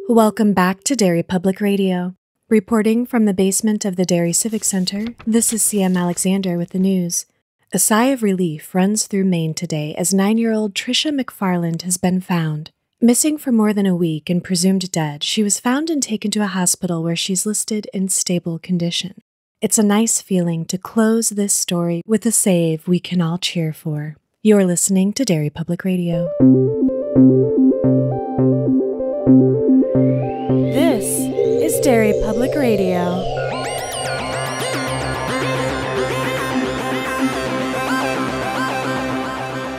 Welcome back to Derry Public Radio. Reporting from the basement of the Derry Civic Center, this is CM Alexander with the news. A sigh of relief runs through Maine today as 9-year-old Tricia McFarland has been found. Missing for more than a week and presumed dead, she was found and taken to a hospital where she's listed in stable condition. It's a nice feeling to close this story with a save we can all cheer for. You're listening to Derry Public Radio. This is Derry Public Radio.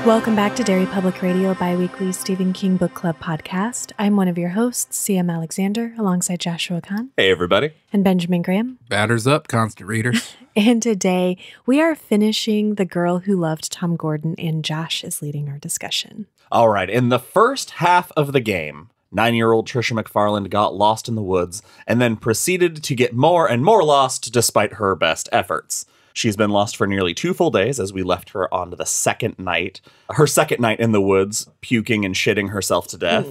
Welcome back to Derry Public Radio bi-weekly Stephen King Book Club podcast. I'm one of your hosts, CM Alexander, alongside Joshua Kahn. Hey, everybody. And Benjamin Graham. Batters up, constant readers. And today, we are finishing The Girl Who Loved Tom Gordon, and Josh is leading our discussion. All right, in the first half of the game, 9-year-old Tricia McFarland got lost in the woods and then proceeded to get more and more lost despite her best efforts. She's been lost for nearly 2 full days as we left her on the second night. Her second night in the woods, puking and shitting herself to death,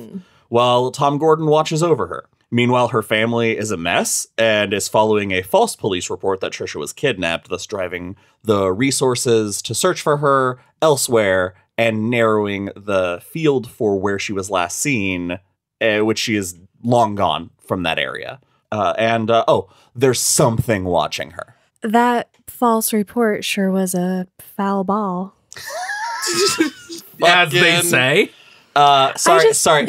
while Tom Gordon watches over her. Meanwhile, her family is a mess and is following a false police report that Tricia was kidnapped, thus driving the resources to search for her elsewhere and narrowing the field for where she was last seen, which she is long gone from that area. There's something watching her. That false report sure was a foul ball. As they say. Sorry, Sam,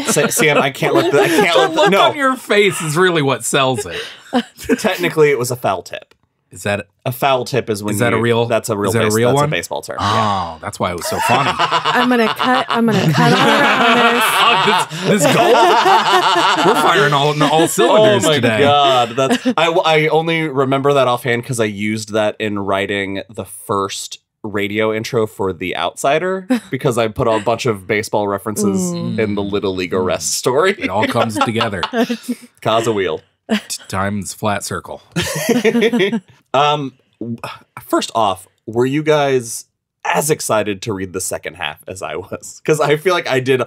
I can't let The look on your face is really what sells it. Technically, it was a foul tip. Is that a foul tip? That's a real. Is that a real that's one? a baseball term. Oh, yeah. That's why it was so funny. I'm gonna cut all around this goal. We're firing all cylinders today. Oh my god! I only remember that offhand because I used that in writing the first radio intro for The Outsider because I put a bunch of baseball references in the Little League arrest story. It all comes together. Cause a wheel. Times flat circle. First off, were you guys as excited to read the second half as I was? Because I feel like I did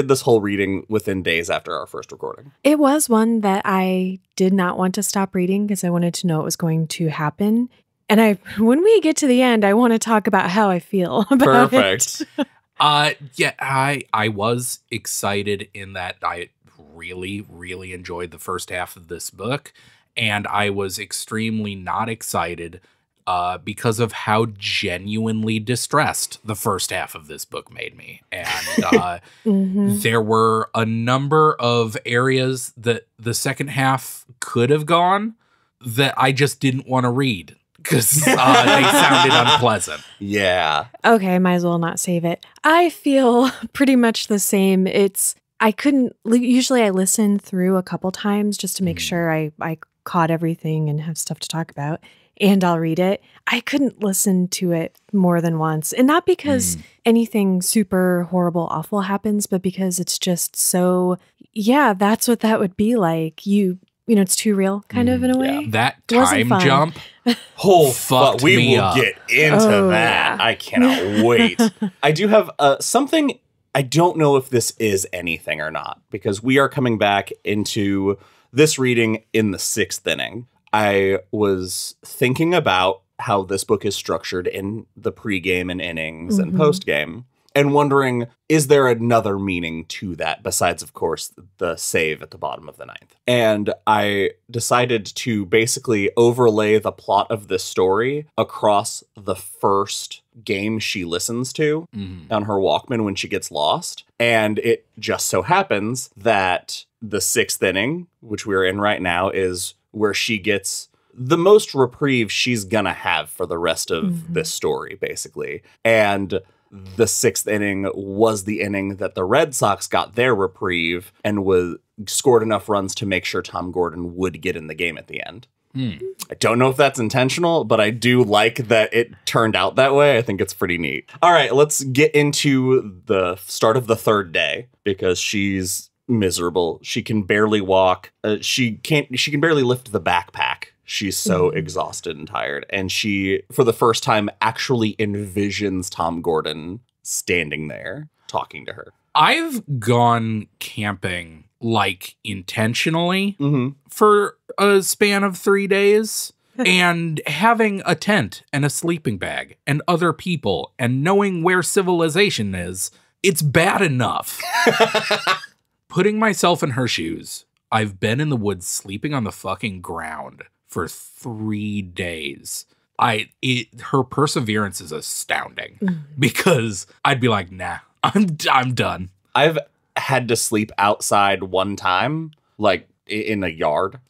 this whole reading within days after our first recording. It was one that I did not want to stop reading because I wanted to know what was going to happen. And when we get to the end, I want to talk about how I feel about Perfect. it. I was excited in that I really enjoyed the first half of this book, and I was extremely not excited because of how genuinely distressed the first half of this book made me. And there were a number of areas that the second half could have gone that I just didn't want to read because they sounded unpleasant. Yeah. Okay, might as well not save it. I feel pretty much the same. Usually I listen through a couple times just to make sure I caught everything and have stuff to talk about, and I'll read it. I couldn't listen to it more than once. And not because anything super horrible, awful happens, but because it's just so, yeah, that's what that would be like. You know, it's too real kind of in a way. Yeah. That time jump. Fucked me up. We will get into that. Yeah. I cannot wait. I do have something. I don't know if this is anything or not, because we are coming back into this reading in the 6th inning. I was thinking about how this book is structured in the pregame and innings and postgame, and wondering, is there another meaning to that besides, of course, the save at the bottom of the 9th? And I decided to basically overlay the plot of this story across the first game she listens to on her Walkman when she gets lost. And it just so happens that the 6th inning, which we're in right now, is where she gets the most reprieve she's gonna have for the rest of this story, basically. And the 6th inning was the inning that the Red Sox got their reprieve and scored enough runs to make sure Tom Gordon would get in the game at the end. I don't know if that's intentional, but I do like that it turned out that way. I think it's pretty neat. All right, let's get into the start of the 3rd day, because she's miserable. She can barely walk. She can barely lift the backpack. She's so exhausted and tired. And she, for the first time, actually envisions Tom Gordon standing there talking to her. I've gone camping like intentionally for a span of 3 days. And having a tent and a sleeping bag and other people and knowing where civilization is, it's bad enough. Putting myself in her shoes, I've been in the woods sleeping on the fucking ground for 3 days. Her perseverance is astounding because I'd be like, nah, I'm done. I've had to sleep outside one time, like in a yard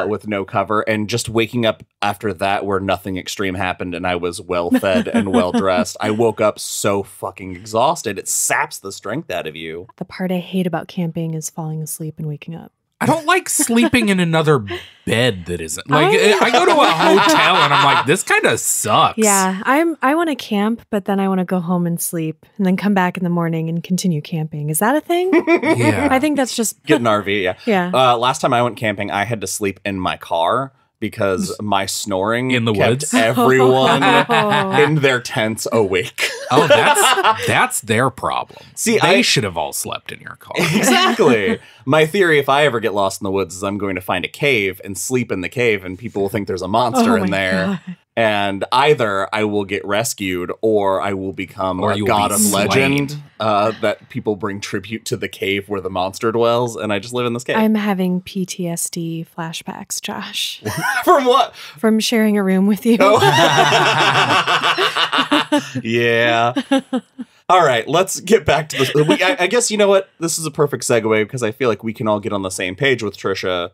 with no cover, and just waking up after that where nothing extreme happened and I was well fed and well dressed. I woke up so fucking exhausted. It saps the strength out of you. The part I hate about camping is falling asleep and waking up. I don't like sleeping in another bed that isn't like I go to a hotel and I'm like, this kind of sucks. Yeah, I want to camp, but then I want to go home and sleep and then come back in the morning and continue camping. Is that a thing? Yeah. I think that's just get an RV. Yeah. Yeah. Last time I went camping, I had to sleep in my car because my snoring in the kept woods, everyone in their tents awake. Oh, that's their problem. See, they should have all slept in your car. Exactly. My theory, if I ever get lost in the woods, is I'm going to find a cave and sleep in the cave, and people will think there's a monster in there. God. And either I will get rescued, or I will become a god of legend that people bring tribute to the cave where the monster dwells, and I just live in this cave. I'm having PTSD flashbacks, Josh. From what? From sharing a room with you. Oh. Yeah. All right, let's get back to this. I guess, you know what? This is a perfect segue because I feel like we can all get on the same page with Trisha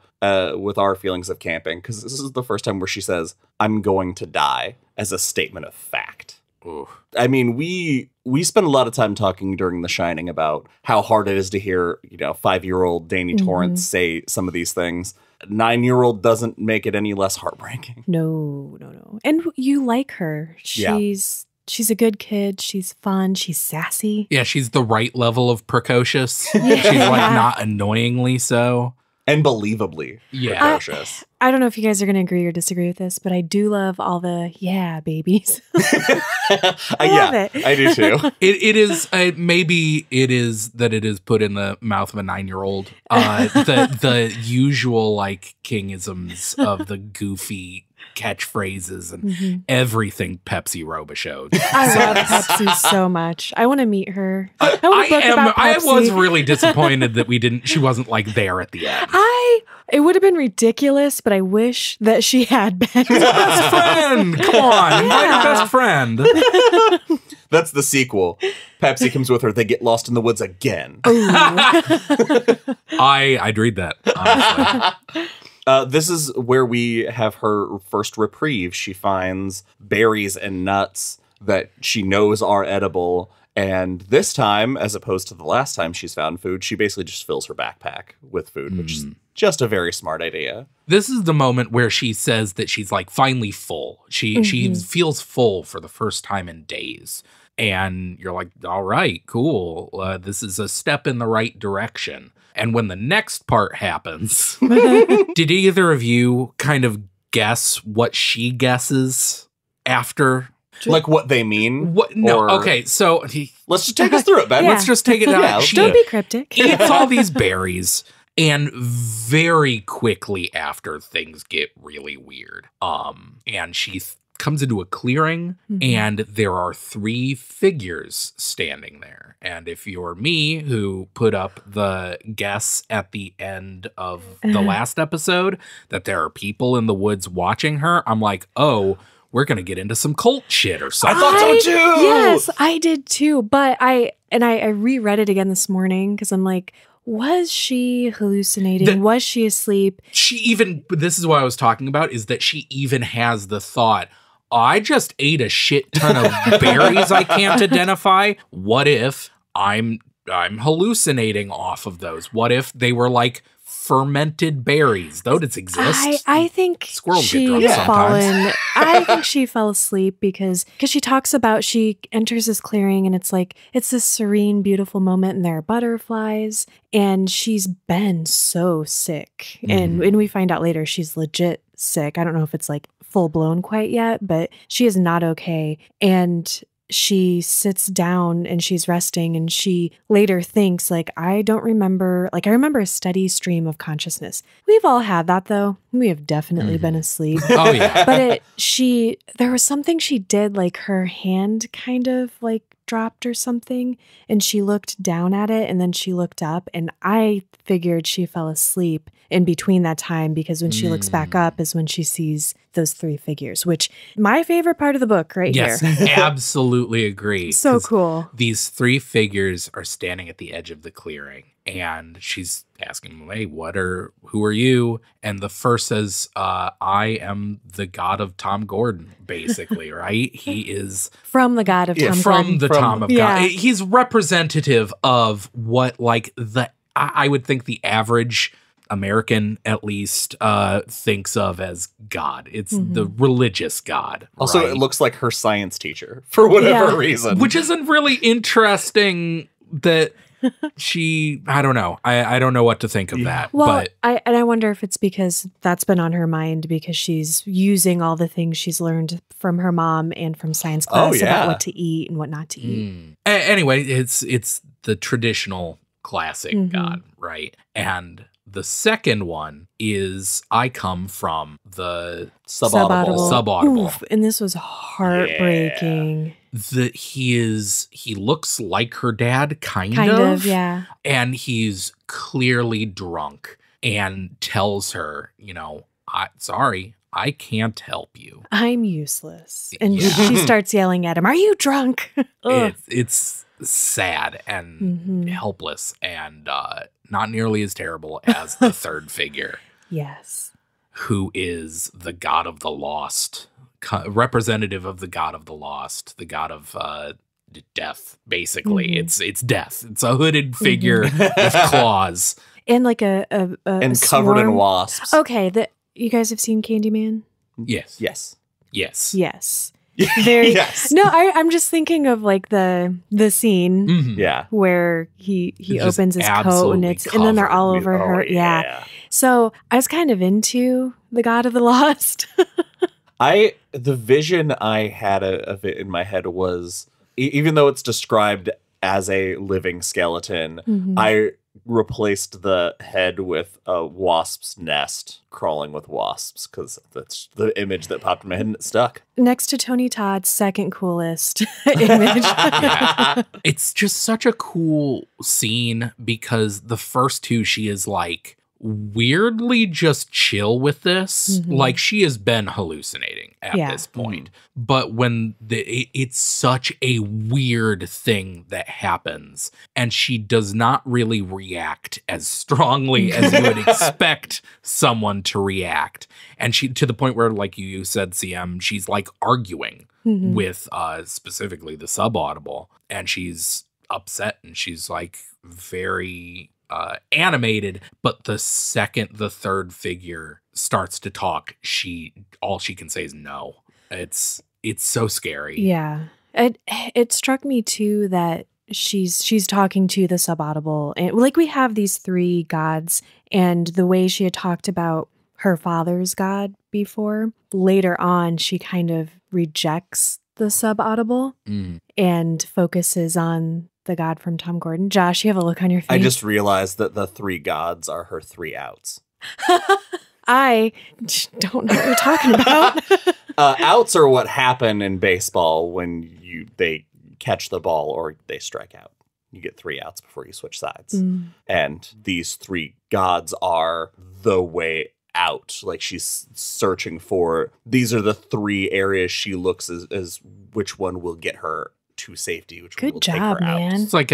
with our feelings of camping, because this is the first time where she says, I'm going to die, as a statement of fact. Ooh. I mean, we spend a lot of time talking during The Shining about how hard it is to hear, 5-year-old Danny Torrance say some of these things. 9-year-old doesn't make it any less heartbreaking. No. And you like her. She's a good kid. She's fun. She's sassy. Yeah, she's the right level of precocious. Yeah. She's like not annoyingly so. And believably precocious. I don't know if you guys are going to agree or disagree with this, but I do love all the babies. I love it. I do too. It is maybe it is that it is put in the mouth of a 9-year-old. The usual like kingisms of the goofy catchphrases and everything Pepsi Robichaux. I love Pepsi so much. I want to meet her. I was really disappointed that she wasn't like there at the end. It would have been ridiculous, but I wish that she had been. Best friend! Come on, invite your best friend. That's the sequel. Pepsi comes with her. They get lost in the woods again. I'd read that, honestly. This is where we have her first reprieve. She finds berries and nuts that she knows are edible. And this time, as opposed to the last time she's found food, she basically just fills her backpack with food, which is just a very smart idea. This is the moment where she says that she's like finally full. She feels full for the first time in days. And you're like, all right, cool. This is a step in the right direction. And when the next part happens, did either of you kind of guess what she guesses after? Like what they mean? No. Okay, so let's just take us through it, Ben. Let's just take it out. Don't be cryptic. Eats all these berries, and very quickly after, things get really weird. And she comes into a clearing, and there are 3 figures standing there. And if you're me, who put up the guess at the end of the last episode that there are people in the woods watching her, I'm like, oh, we're going to get into some cult shit or something. I thought so too. Yes, I did too. But I reread it again this morning because I'm like, was she hallucinating? Was she asleep? This is what I was talking about, is that she even has the thought, I just ate a shit ton of berries I can't identify. What if I'm hallucinating off of those? What if they were like fermented berries? Those exist. I think squirrels get drunk sometimes. I think she fell asleep because she talks about she enters this clearing and it's this serene, beautiful moment and there are butterflies and she's been so sick. And we find out later she's legit sick. I don't know if it's like full blown quite yet, but she is not okay. And she sits down and she's resting, and she later thinks, like, I don't remember, like, I remember a steady stream of consciousness. We've all had that, though. We have definitely been asleep. Oh, yeah. But there was something she did, like her hand kind of like dropped or something, and she looked down at it, and then she looked up, and I figured she fell asleep in between that time, because when she looks back up is when she sees those three figures, which my favorite part of the book here. Yes, absolutely agree. So cool. These three figures are standing at the edge of the clearing, and she's asking them, hey, who are you? And the first says, I am the god of Tom Gordon, basically, right? He is from the god of Tom Gordon. From the Tom of God. He's representative of what, like, I would think the average American, at least, thinks of as God. It's the religious God. Also, right? It looks like her science teacher for whatever reason. Which isn't really interesting that I don't know. I don't know what to think of that. Well, but I wonder if it's because that's been on her mind, because she's using all the things she's learned from her mom and from science class about what to eat and what not to eat. Anyway, it's the traditional classic God, right? And the second one is I come from the subaudible. Oof, and this was heartbreaking. He looks like her dad, kind of, yeah. And he's clearly drunk and tells her, sorry, I can't help you. I'm useless. And she starts yelling at him, are you drunk? It's sad and helpless and not nearly as terrible as the third figure. Yes. Who is the god of the lost, representative of the god of the lost, the god of death, basically. It's death. It's a hooded figure with claws. And like and covered in wasps. Okay, you guys have seen Candyman? Yes. Very. Yes. No, I'm just thinking of like the scene where he opens his coat and then they're all over her. Yeah. So I was kind of into the God of the Lost. The vision I had of it in my head was, even though it's described as a living skeleton, I replaced the head with a wasp's nest crawling with wasps, because that's the image that popped in my head and it stuck. Next to Tony Todd's second coolest image. It's just such a cool scene, because the first two, she is like weirdly just chill with this. Like she has been hallucinating at this point. But when it's such a weird thing that happens, and she does not really react as strongly as you would expect someone to react. And she, to the point where, like you said, CM, she's like arguing with specifically the subaudible, and she's upset, and she's like very animated. But the second the third figure starts to talk, all she can say is no. It's so scary. Yeah. It struck me too that she's talking to the subaudible, and like we have these three gods, and the way she had talked about her father's god before, later on she kind of rejects the subaudible and focuses on the god from Tom Gordon. Josh, you have a look on your face. I just realized that the three gods are her three outs. I don't know what you're talking about. Outs are what happen in baseball when they catch the ball or they strike out. You get three outs before you switch sides. And these three gods are the way out. Like she's searching for, these are the three areas she looks as which one will get her to safety, which Good will job, take her man. out. It's like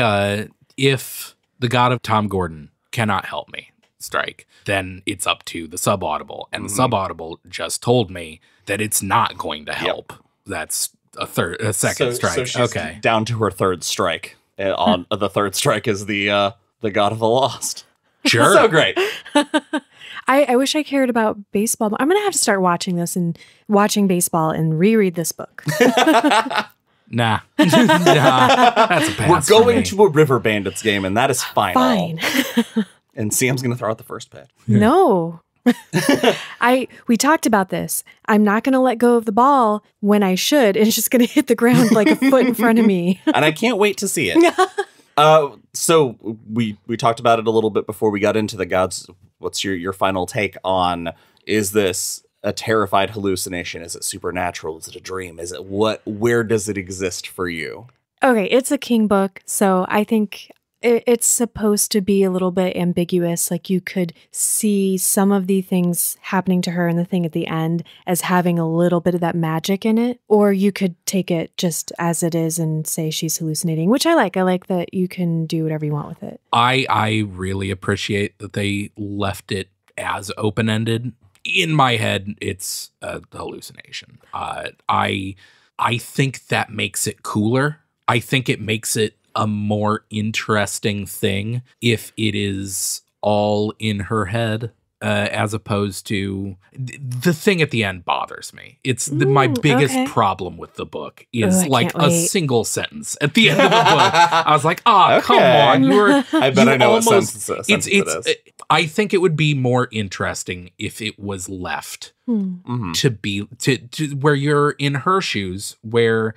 if the god of Tom Gordon cannot help me strike, then it's up to the subaudible. And the subaudible just told me that it's not going to help. That's a second strike. So she's down to her third strike. On the third strike is the god of the lost. Sure. So great. I wish I cared about baseball. I'm going to have to start watching this and watching baseball and reread this book. Nah. That's a pass. We're going to a River Bandits game, and that is final. Fine. And Sam's going to throw out the first pitch. No. We talked about this. I'm not going to let go of the ball when I should. It's just going to hit the ground like a foot in front of me. And I can't wait to see it. So we talked about it a little bit before we got into the gods. What's your final take on, is this a terrified hallucination? Is it supernatural? Is it a dream? Is it where does it exist for you? Okay, it's a King book, so I think it's supposed to be a little bit ambiguous. Like, you could see some of the things happening to her and the thing at the end as having a little bit of that magic in it. Or you could take it just as it is and say she's hallucinating, which I like. I like that you can do whatever you want with it. I really appreciate that they left it as open-ended. In my head, it's a hallucination. I think that makes it cooler. I think it makes it a more interesting thing if it is all in her head, as opposed to the thing at the end bothers me. It's my biggest problem with the book is like a single sentence at the end of the book. I was like, come on. I bet I know what sentence it is. I think it would be more interesting if it was left to be to where you're in her shoes, where,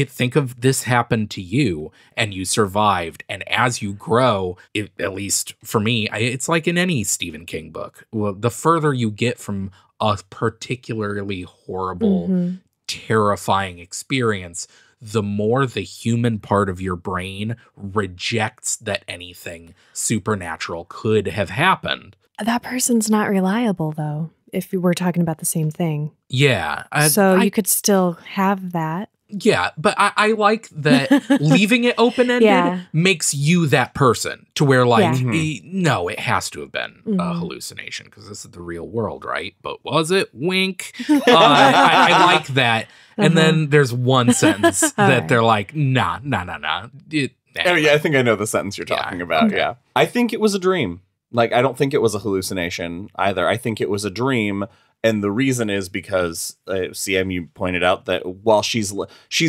think of this happened to you and you survived. And as you grow, at least for me, it's like in any Stephen King book. Well, the further you get from a particularly horrible, terrifying experience, the more the human part of your brain rejects that anything supernatural could have happened. That person's not reliable, though, if we're talking about the same thing. Yeah. You could still have that. Yeah, but I like that leaving it open-ended makes you that person to where, like, no, it has to have been a hallucination because this is the real world, right? But was it? Wink. I like that. And then there's one sentence that they're like, nah. Anyway. Oh, yeah, I think I know the sentence you're talking about, yeah. I think it was a dream. Like, I don't think it was a hallucination either. I think it was a dream. And the reason is because, CM, you pointed out that while she's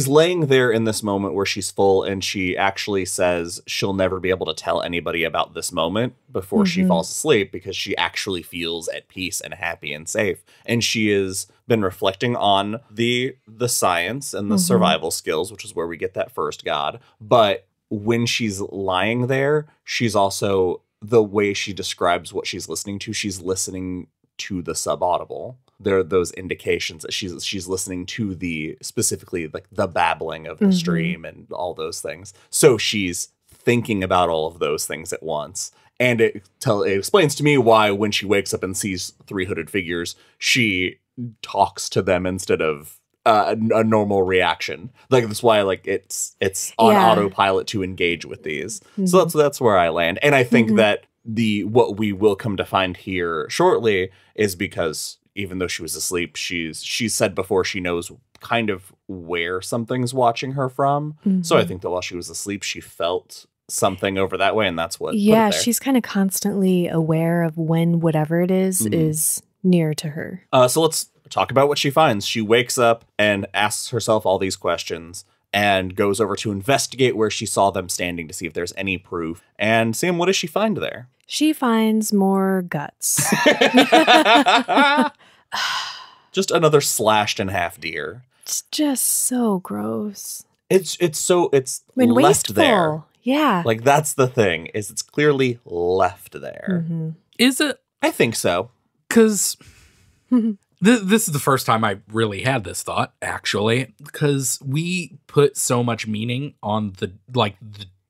laying there in this moment where she's full, and she actually says she'll never be able to tell anybody about this moment before she falls asleep, because she actually feels at peace and happy and safe. And she has been reflecting on the science and the survival skills, which is where we get that first god. But when she's lying there, she's also, the way she describes what she's listening to the subaudible. There are those indications that she's listening to specifically like the babbling of the stream and all those things. So she's thinking about all of those things at once. And it explains to me why when she wakes up and sees three hooded figures, she talks to them instead of a normal reaction. Like, that's why, like, it's on autopilot to engage with these. So that's where I land. And I think that what we will come to find here shortly is because even though she was asleep, she's said before she knows kind of where something's watching her from. So I think that while she was asleep, she felt something over that way, and that's what. Yeah, she's kind of constantly aware of when whatever it is near to her. So let's talk about what she finds. She wakes up and asks herself all these questions, and goes over to investigate where she saw them standing to see if there's any proof. And Sam, what does she find there? She finds more guts. Just another slashed in half deer. It's just so gross. It's left wasteful. There. Yeah. Like, that's the thing, is it's clearly left there. Is it? I think so. Because this is the first time I really had this thought, actually, because we put so much meaning on the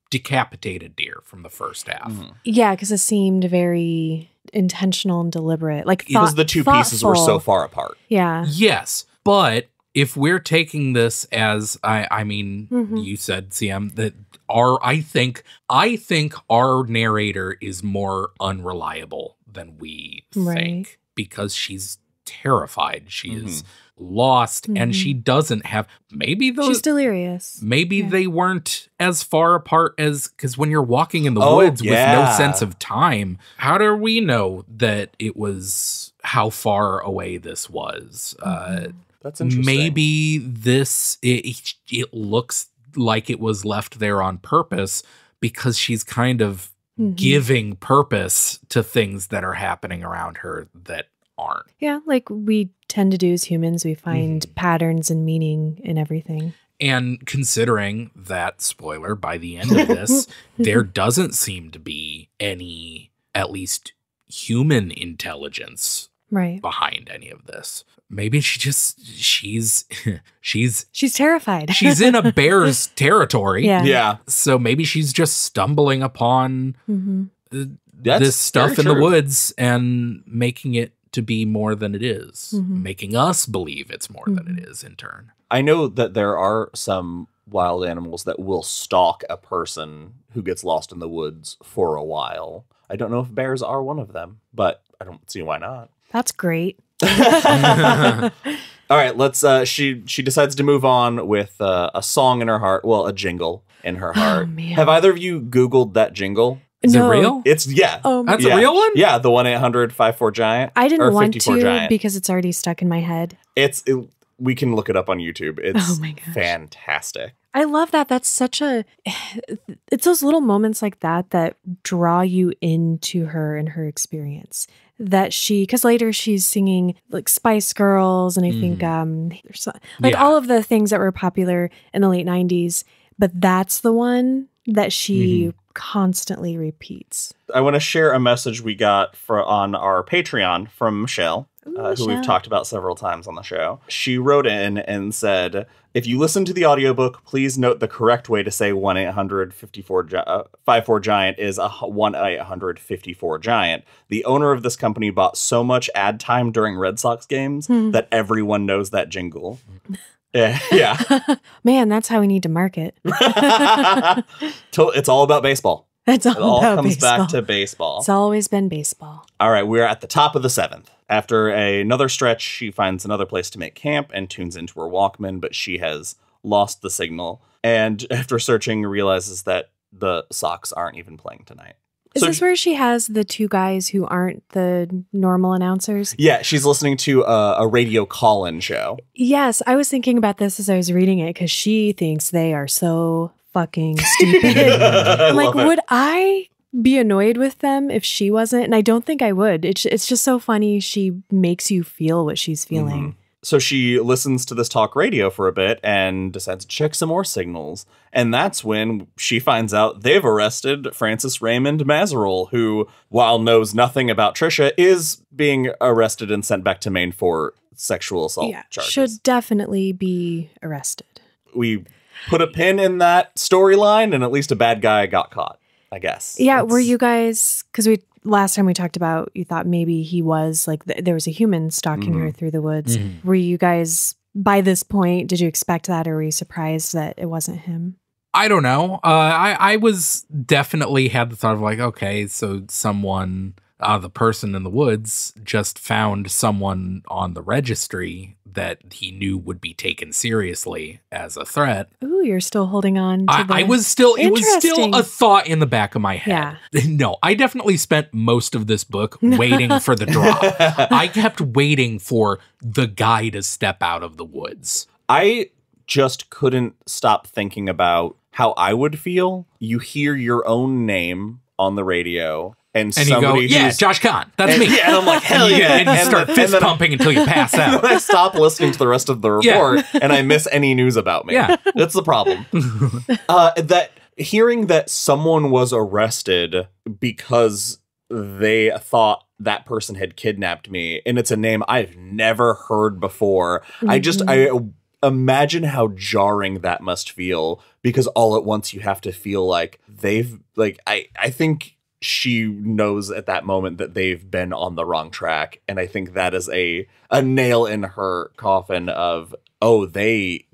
decapitated deer from the first half. Yeah, because it seemed very intentional and deliberate. Like, because the two pieces were so far apart. Yeah. Yes, but if we're taking this as, I mean, you said, CM, that I think our narrator is more unreliable than we think, because she's terrified. She is lost, and she doesn't have, she's delirious. Maybe they weren't as far apart as, because when you're walking in the woods with no sense of time, how do we know that it was how far away this was? That's interesting. Maybe it looks like it was left there on purpose, because she's kind of giving purpose to things that are happening around her that aren't. Yeah, like we tend to do as humans. We find patterns and meaning in everything. And considering that, spoiler, by the end of this, there doesn't seem to be any, at least human intelligence behind any of this. Maybe she's terrified. She's in a bear's territory. Yeah. So maybe she's just stumbling upon this stuff in the woods and making it to be more than it is, making us believe it's more than it is in turn. I know that there are some wild animals that will stalk a person who gets lost in the woods for a while. I don't know if bears are one of them, but I don't see why not. That's great. All right, let's she decides to move on with a song in her heart, well, a jingle in her heart. Man. Have either of you Googled that jingle? Is it real? It's That's a real one? Yeah, the 1-800-54-GIANT. I didn't want to Giant. because it's already stuck in my head. We can look it up on YouTube. It's fantastic. I love that. That's such it's those little moments like that draw you into her and her experience. Because later she's singing like Spice Girls, and I think all of the things that were popular in the late 90s, but that's the one that she constantly repeats. I want to share a message we got on our Patreon from Michelle. Who we've talked about several times on the show. She wrote in and said, if you listen to the audiobook, please note the correct way to say 1-800-54-GIANT is 1-800-54-GIANT. The owner of this company bought so much ad time during Red Sox games that everyone knows that jingle. Yeah. Man, that's how we need to market. It's all about baseball. It all comes back to baseball. It's always been baseball. All right, we're at the top of the 7th. After another stretch, she finds another place to make camp and tunes into her Walkman, but she has lost the signal. And after searching, realizes that the Sox aren't even playing tonight. Is this where she has the two guys who aren't the normal announcers? Yeah, she's listening to a radio call-in show. Yes, I was thinking about this as I was reading it because she thinks they are so fucking stupid. I'm like, would I be annoyed with them if she wasn't? And I don't think I would. It's just so funny. She makes you feel what she's feeling. So she listens to this talk radio for a bit and decides to check some more signals. And that's when she finds out they've arrested Francis Raymond Mazerol, who, while knows nothing about Trisha, is being arrested and sent back to Maine for sexual assault charges. Should definitely be arrested. We put a pin in that storyline, and at least a bad guy got caught, I guess. Yeah, were you guys, because last time we talked about, you thought maybe he was, like, there was a human stalking her through the woods. Were you guys, by this point, did you expect that, or were you surprised that it wasn't him? I don't know. I was definitely had the thought of like, okay, so someone, the person in the woods just found someone on the registry that he knew would be taken seriously as a threat. Ooh, you're still holding on to it was still a thought in the back of my head. Yeah. No, I definitely spent most of this book waiting for the drop. I kept waiting for the guy to step out of the woods. I just couldn't stop thinking about how I would feel. You hear your own name on the radio, and you go, yeah, Josh Kahn, that's me. Yeah, and I'm like, hell yeah. And you start fist pumping until you pass out. And I stop listening to the rest of the report, and I miss any news about me. Yeah. That's the problem. That hearing that someone was arrested because they thought that person had kidnapped me, and it's a name I've never heard before. I imagine how jarring that must feel, because all at once you have to feel like I think she knows at that moment that they've been on the wrong track. And I think that is a nail in her coffin of, oh, they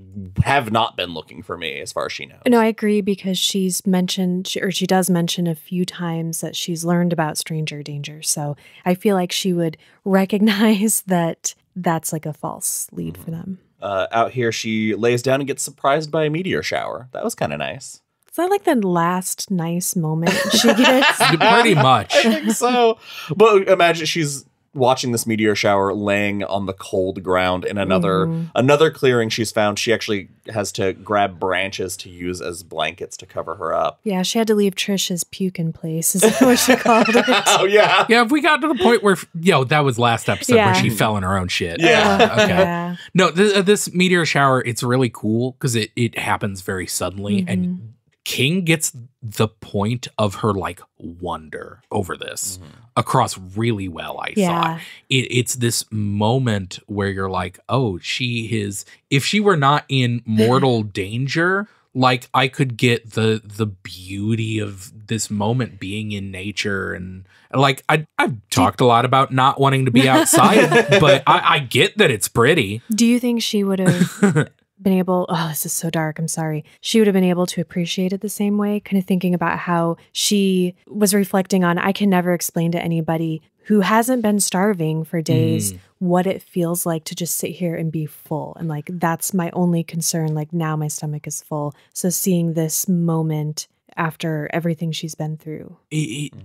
have not been looking for me as far as she knows. No, I agree, because she's mentioned, she does mention a few times that she's learned about stranger danger. So I feel like she would recognize that that's like a false lead for them. Out here, she lays down and gets surprised by a meteor shower. That was kind of nice. Is that like the last nice moment she gets? Pretty much. I think so. But imagine she's watching this meteor shower, laying on the cold ground in another clearing she's found. She actually has to grab branches to use as blankets to cover her up. Yeah, she had to leave Trish's puke in place, is what she called it. Oh, yeah. Yeah, if we got to the point where, that was last episode where she fell in her own shit. Yeah. Okay. Yeah. No, this meteor shower, it's really cool because it happens very suddenly. And King gets the point of her like wonder over this across really well, I thought. It's this moment where you're like, oh, if she were not in mortal danger, like I could get the beauty of this moment being in nature. And like I've talked a lot about not wanting to be outside, but I get that it's pretty. Do you think she would have been able, this is so dark, I'm sorry. She would have been able to appreciate it the same way, kind of thinking about how she was reflecting on, I can never explain to anybody who hasn't been starving for days what it feels like to just sit here and be full. And like, that's my only concern. Like now my stomach is full. So seeing this moment after everything she's been through.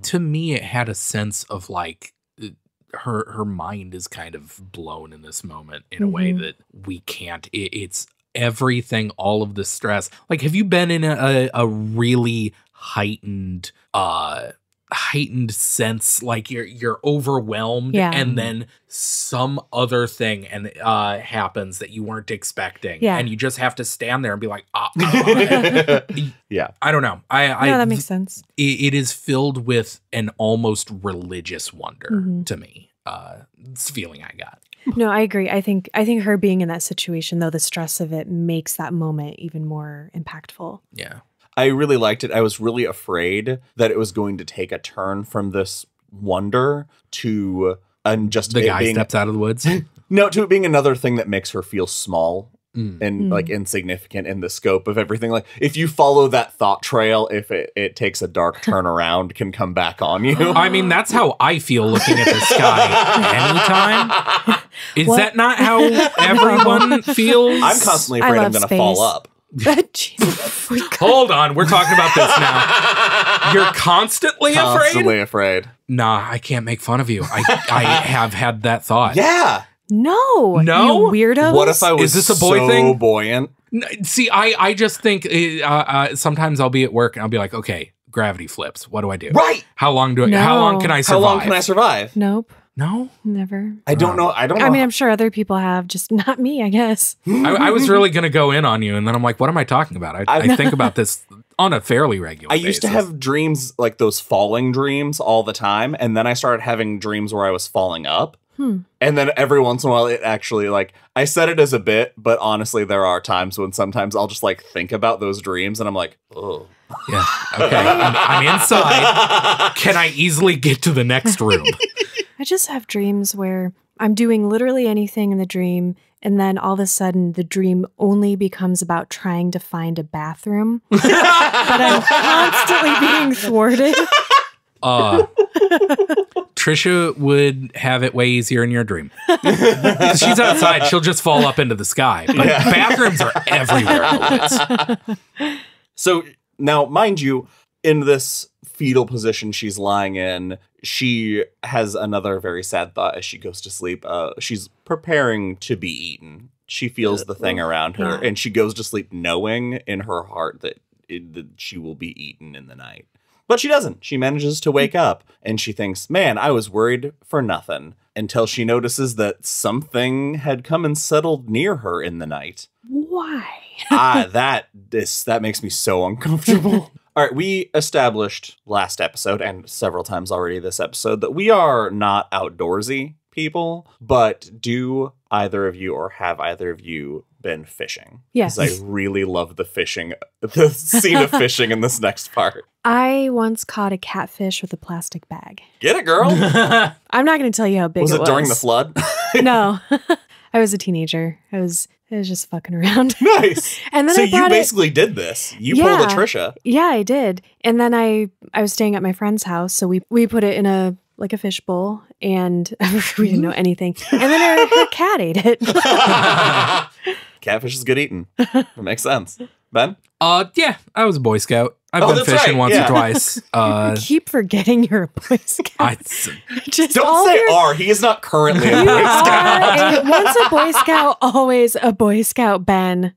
To me, it had a sense of like, her mind is kind of blown in this moment in a way that we can't. It's everything, all of the stress. Like, have you been in a really heightened sense, like you're overwhelmed, and then some other thing happens that you weren't expecting, and you just have to stand there and be like, yeah. I don't know. That makes sense. It is filled with an almost religious wonder to me. This feeling I got. No, I agree. I think her being in that situation, though, the stress of it makes that moment even more impactful. Yeah. I really liked it. I was really afraid that it was going to take a turn from this wonder to just the guy steps out of the woods. No, to it being another thing that makes her feel small and like insignificant in the scope of everything. Like if you follow that thought trail, if it takes a dark turn around, can come back on you. I mean, that's how I feel looking at the sky anytime. Is that not how everyone feels? I'm constantly afraid I'm going to fall up. Hold on, we're talking about this now. You're constantly afraid? Nah, I can't make fun of you. I have had that thought. Yeah. No, you weirdos. What if I was Is this a boy thing? Buoyant? See, I just think sometimes I'll be at work and I'll be like, okay, gravity flips. What do I do? Right. How long can I survive? How long can I survive? Nope. No? Never. I don't know. I mean, I'm sure other people have, just not me, I guess. I was really going to go in on you, and then I'm like, what am I talking about? I think about this on a fairly regular basis. I used to have dreams, like those falling dreams all the time, and then I started having dreams where I was falling up. And then every once in a while, it actually, like, I said it as a bit, but honestly, there are times when sometimes I'll just, like, think about those dreams, and I'm like, oh. Yeah, okay. I'm inside. Can I easily get to the next room? I just have dreams where I'm doing literally anything in the dream, and then all of a sudden the dream only becomes about trying to find a bathroom. But I'm constantly being thwarted. Trisha would have it way easier in your dream. Because she's outside, she'll just fall up into the sky. But bathrooms are everywhere in the woods. So now, mind you, in this fetal position she's lying in, she has another very sad thought as she goes to sleep. She's preparing to be eaten. She feels the thing around her, and she goes to sleep knowing in her heart that she will be eaten in the night. But she doesn't. She manages to wake up, and she thinks, man, I was worried for nothing, until she notices that something had come and settled near her in the night. Why? That makes me so uncomfortable. All right, we established last episode, and several times already this episode, that we are not outdoorsy people, but do either of you or have either of you been fishing? Yes. Because I really love the scene of fishing in this next part. I once caught a catfish with a plastic bag. Get it, girl? I'm not going to tell you how big it was. Was it during the flood? No. I was a teenager. I was just fucking around. Nice. And then so you basically did this. You pulled a Trisha. Yeah, I did. And then I was staying at my friend's house, so we put it in a fish bowl, and we didn't know anything. And then her cat ate it. Catfish is good eating. It makes sense. Ben? Yeah, I was a Boy Scout. I've been fishing once or twice. Keep forgetting you're a Boy Scout. Don't say are. He is not currently a Boy Scout. Once a Boy Scout, always a Boy Scout, Ben.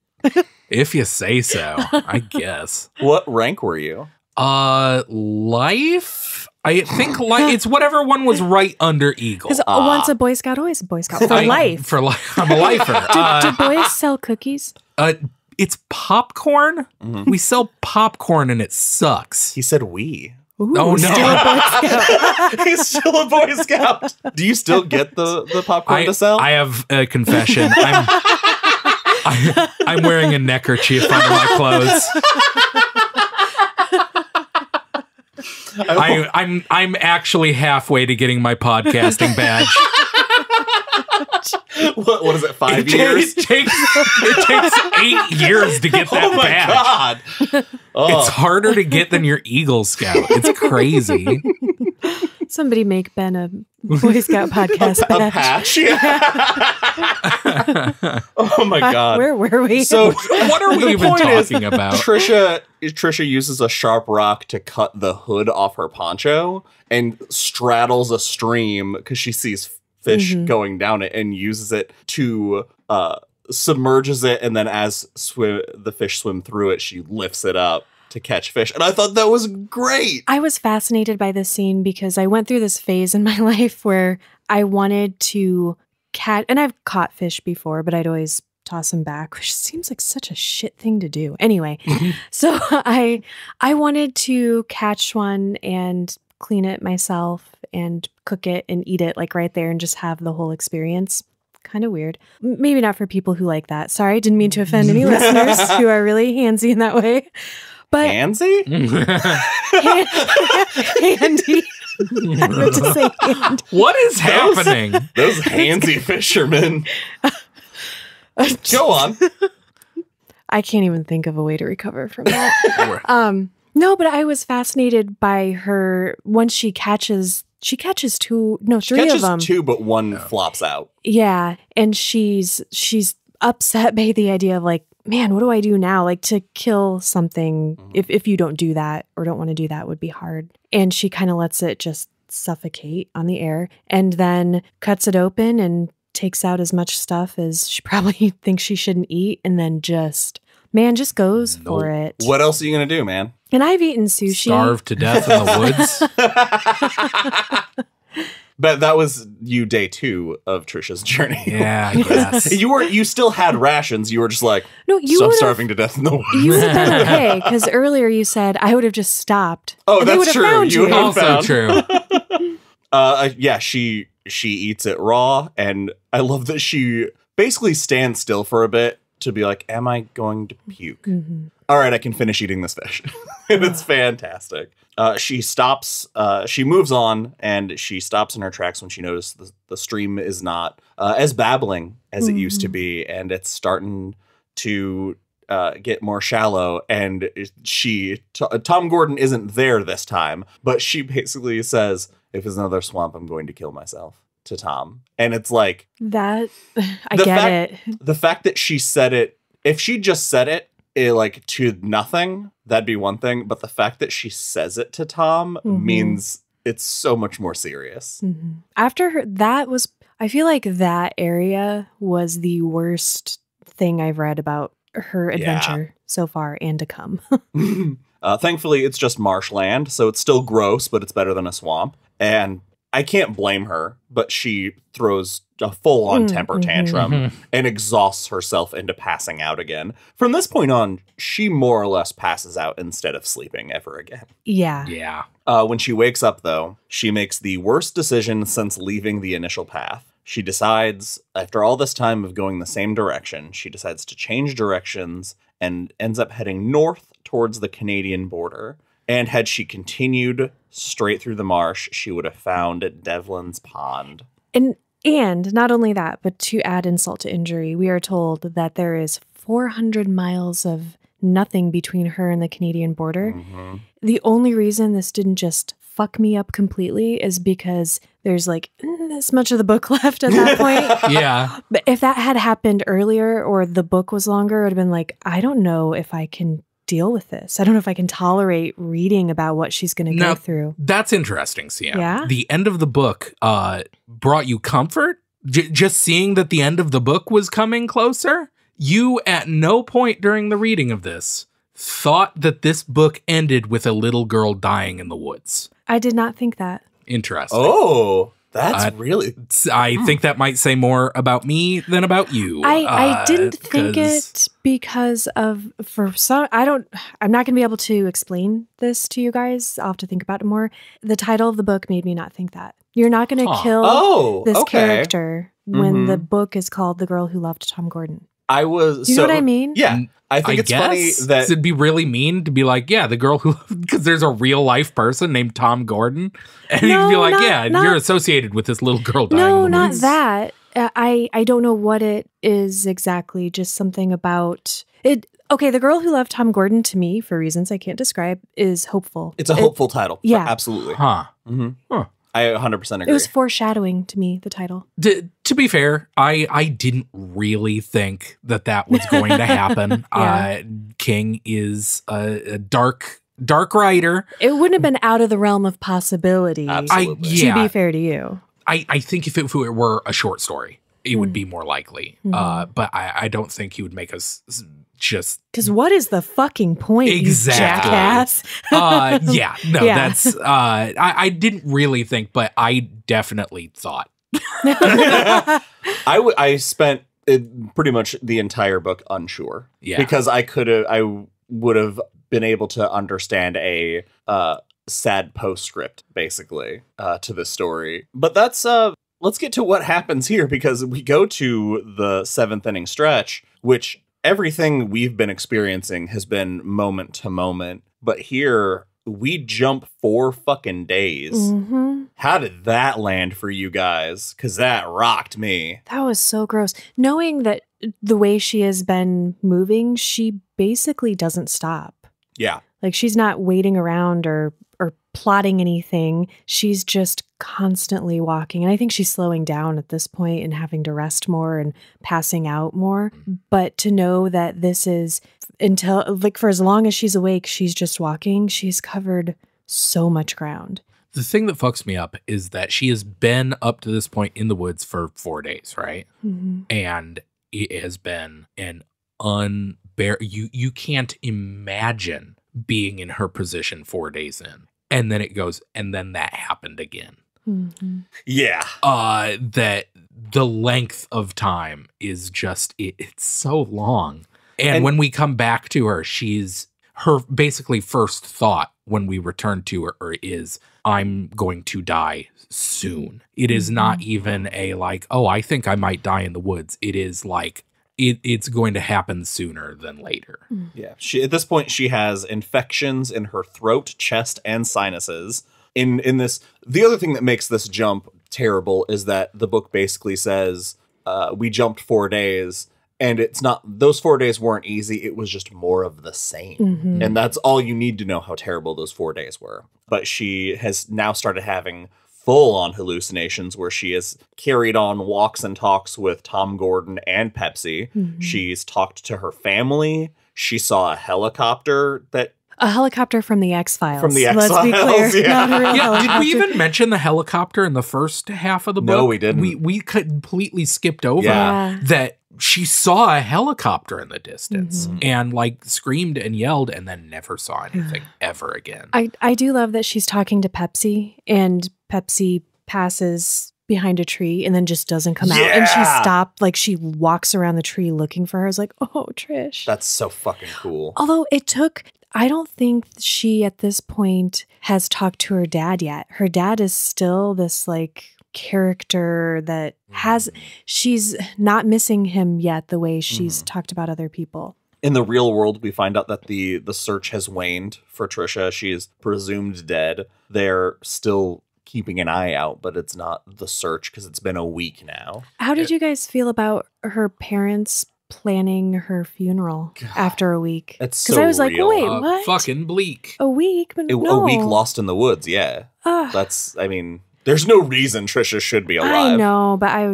If you say so, I guess. What rank were you? Life? I think it's whatever one was right under Eagle. Because once a Boy Scout, always a Boy Scout. For life. For life. I'm a lifer. Do boys sell cookies? It's popcorn. Mm-hmm. We sell popcorn and it sucks. He said we. Ooh, oh, no. Still a Boy Scout. He's still a Boy Scout. Do you still get the popcorn to sell? I have a confession. I'm wearing a neckerchief under my clothes. I'm actually halfway to getting my podcasting badge. What is it? 5 years? It takes 8 years to get that badge. God. Oh. It's harder to get than your Eagle Scout. It's crazy. Somebody make Ben a Boy Scout podcast badge. A patch? Yeah. Oh my God. Where were we? So what are we even talking about? Trisha uses a sharp rock to cut the hood off her poncho and straddles a stream because she sees fish going down it and uses it to submerges it, and then as the fish swim through it, she lifts it up to catch fish. And I thought that was great. I was fascinated by this scene because I went through this phase in my life where I wanted to catch, and I've caught fish before, but I'd always toss them back, which seems like such a shit thing to do. Anyway, so I wanted to catch one and clean it myself and cook it and eat it like right there and just have the whole experience. Kind of weird. Maybe not for people who like that. Sorry, didn't mean to offend any listeners who are really handsy in that way. But handsy? Handy. I meant to say handy. What is happening? Those handsy fishermen. Go on. I can't even think of a way to recover from that. No, but I was fascinated by her once she catches three of them. She catches 2, but one flops out. Yeah, and she's upset by the idea of like, man, what do I do now? Like to kill something, if you don't do that or don't want to do that would be hard. And she kind of lets it just suffocate on the air and then cuts it open and takes out as much stuff as she probably thinks she shouldn't eat and then just goes for it. What else are you going to do, man? And I've eaten sushi. Starve to death in the woods. But that was you day 2 of Trisha's journey. Yeah, I guess. You still had rations. You were just like, I'm starving to death in the woods. You would have been okay, because earlier you said I would have just stopped. Oh, that's true. You also true. Yeah, she eats it raw, and I love that she basically stands still for a bit to be like, am I going to puke? Mm-hmm. All right, I can finish eating this fish. And it's fantastic. She stops, she moves on, and she stops in her tracks when she notices the stream is not as babbling as it used to be, and it's starting to get more shallow, and Tom Gordon isn't there this time, but she basically says, if it's another swamp, I'm going to kill myself, to Tom. And it's like... that, I get it. The fact that she said it, if she just said it like to nothing, that'd be one thing. But the fact that she says it to Tom means it's so much more serious. Mm-hmm. After her, I feel like that area was the worst thing I've read about her adventure so far and to come. Thankfully, it's just marshland, so it's still gross, but it's better than a swamp. And I can't blame her, but she throws a full-on temper tantrum and exhausts herself into passing out again. From this point on, she more or less passes out instead of sleeping ever again. Yeah. Yeah. When she wakes up, though, she makes the worst decision since leaving the initial path. She decides, after all this time of going the same direction, she decides to change directions and ends up heading north towards the Canadian border. And had she continued straight through the marsh, she would have found Devlin's pond. And not only that, but to add insult to injury, we are told that there is 400 miles of nothing between her and the Canadian border. Mm-hmm. The only reason this didn't just fuck me up completely is because there's like this much of the book left at that point. Yeah. But if that had happened earlier or the book was longer, it would have been like, I don't know if I can deal with this. I don't know if I can tolerate reading about what she's going to go through. That's interesting, Siam. Yeah? The end of the book brought you comfort? Just seeing that the end of the book was coming closer? You, at no point during the reading of this, thought that this book ended with a little girl dying in the woods. I did not think that. Interesting. Oh, that's really... I think that might say more about me than about you. I didn't think it because of... I'm not going to be able to explain this to you guys. I'll have to think about it more. The title of the book made me not think that. You're not going to kill this character when the book is called The Girl Who Loved Tom Gordon. I was... You know what I mean? Yeah. I think it's funny that... It'd be really mean to be like, yeah, the girl who... Because there's a real life person named Tom Gordon. And you'd be like, you're associated with this little girl dying. No, not that. I don't know what it is exactly. Just something about it. Okay, The Girl Who Loved Tom Gordon, to me, for reasons I can't describe, is hopeful. It's a hopeful title. Yeah. Absolutely. Huh. Mm-hmm. Huh. I 100% agree. It was foreshadowing to me, the title. To be fair, I didn't really think that was going to happen. King is a dark writer. It wouldn't have been out of the realm of possibility. Absolutely. To be fair to you. I think if it were a short story, it would be more likely. But I don't think he would make us... just because what is the fucking point, exactly. You jackass? That's I didn't really think, but I definitely thought. I spent pretty much the entire book unsure, because I would have been able to understand a sad postscript basically to this story, but that's let's get to what happens here, because we go to the 7th inning stretch, which everything we've been experiencing has been moment to moment, but here we jump 4 fucking days. Mm-hmm. How did that land for you guys? Because that rocked me. That was so gross. Knowing that the way she has been moving, she basically doesn't stop. Yeah. Like she's not waiting around or plotting anything. She's just constantly walking. And I think she's slowing down at this point and having to rest more and passing out more. But to know that this is until like for as long as she's awake, she's just walking. She's covered so much ground. The thing that fucks me up is that she has been up to this point in the woods for 4 days, right? Mm-hmm. And it has been an you can't imagine being in her position 4 days in. And then it goes, and then that happened again. Mm-hmm. Yeah. That the length of time is just, it's so long. And when we come back to her, her basically first thought when we return to her is, I'm going to die soon. It is not even a like, oh, I think I might die in the woods. It is like, it's going to happen sooner than later. Yeah. At this point, she has infections in her throat, chest, and sinuses. In this, the other thing that makes this jump terrible is that the book basically says, we jumped 4 days, and it's not, those 4 days weren't easy. It was just more of the same. Mm-hmm. And that's all you need to know how terrible those 4 days were. But she has now started having full-on hallucinations where she has carried on walks and talks with Tom Gordon and Pepsi. Mm-hmm. She's talked to her family. She saw a helicopter from the X-Files. From the X-Files, let's be clear. yeah. Not a real Did we even mention the helicopter in the first half of the book? No, we didn't. We completely skipped over that she saw a helicopter in the distance and like screamed and yelled and then never saw anything ever again. I do love that she's talking to Pepsi and Pepsi passes behind a tree and then just doesn't come out. And she stopped, like she walks around the tree looking for her. I was like, oh, Trish. That's so fucking cool. Although I don't think she at this point has talked to her dad yet. Her dad is still this like character that she's not missing him yet the way she's talked about other people. In the real world, we find out that the search has waned for Trisha. She is presumed dead. They're still keeping an eye out, but it's not the search because it's been a week now. How did you guys feel about her parents planning her funeral after a week? That's so real. Because I was like, wait, what? Fucking bleak. A week? But no. A week lost in the woods, yeah. There's no reason Trisha should be alive. I know, but I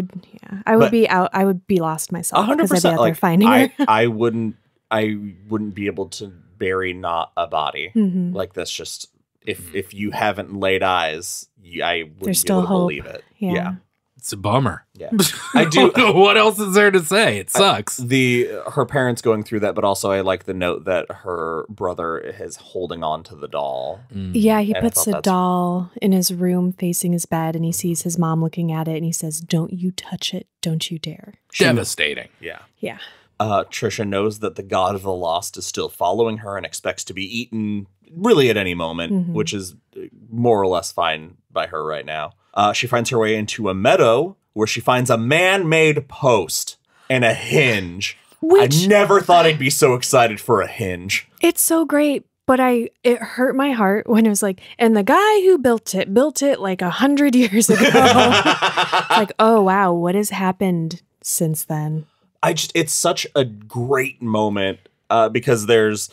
would be out. I would be lost myself. 100%. I'd be out there finding her. I wouldn't be able to bury not a body. Like that's just, if you haven't laid eyes, I wouldn't be able to believe it. Yeah. It's a bummer. Yeah. I do. What else is there to say? It sucks. Her parents going through that, but also I like the note that her brother is holding on to the doll. Yeah, he puts a doll in his room facing his bed, and he sees his mom looking at it, and he says, "Don't you touch it. Don't you dare." Devastating. Yeah. Yeah. Trisha knows that the god of the lost is still following her and expects to be eaten really at any moment, which is more or less fine by her right now. She finds her way into a meadow where she finds a man-made post and a hinge. I never thought I'd be so excited for a hinge. It's so great, but it hurt my heart when it was like, and the guy who built it like 100 years ago. Like, oh wow, what has happened since then? It's such a great moment because there's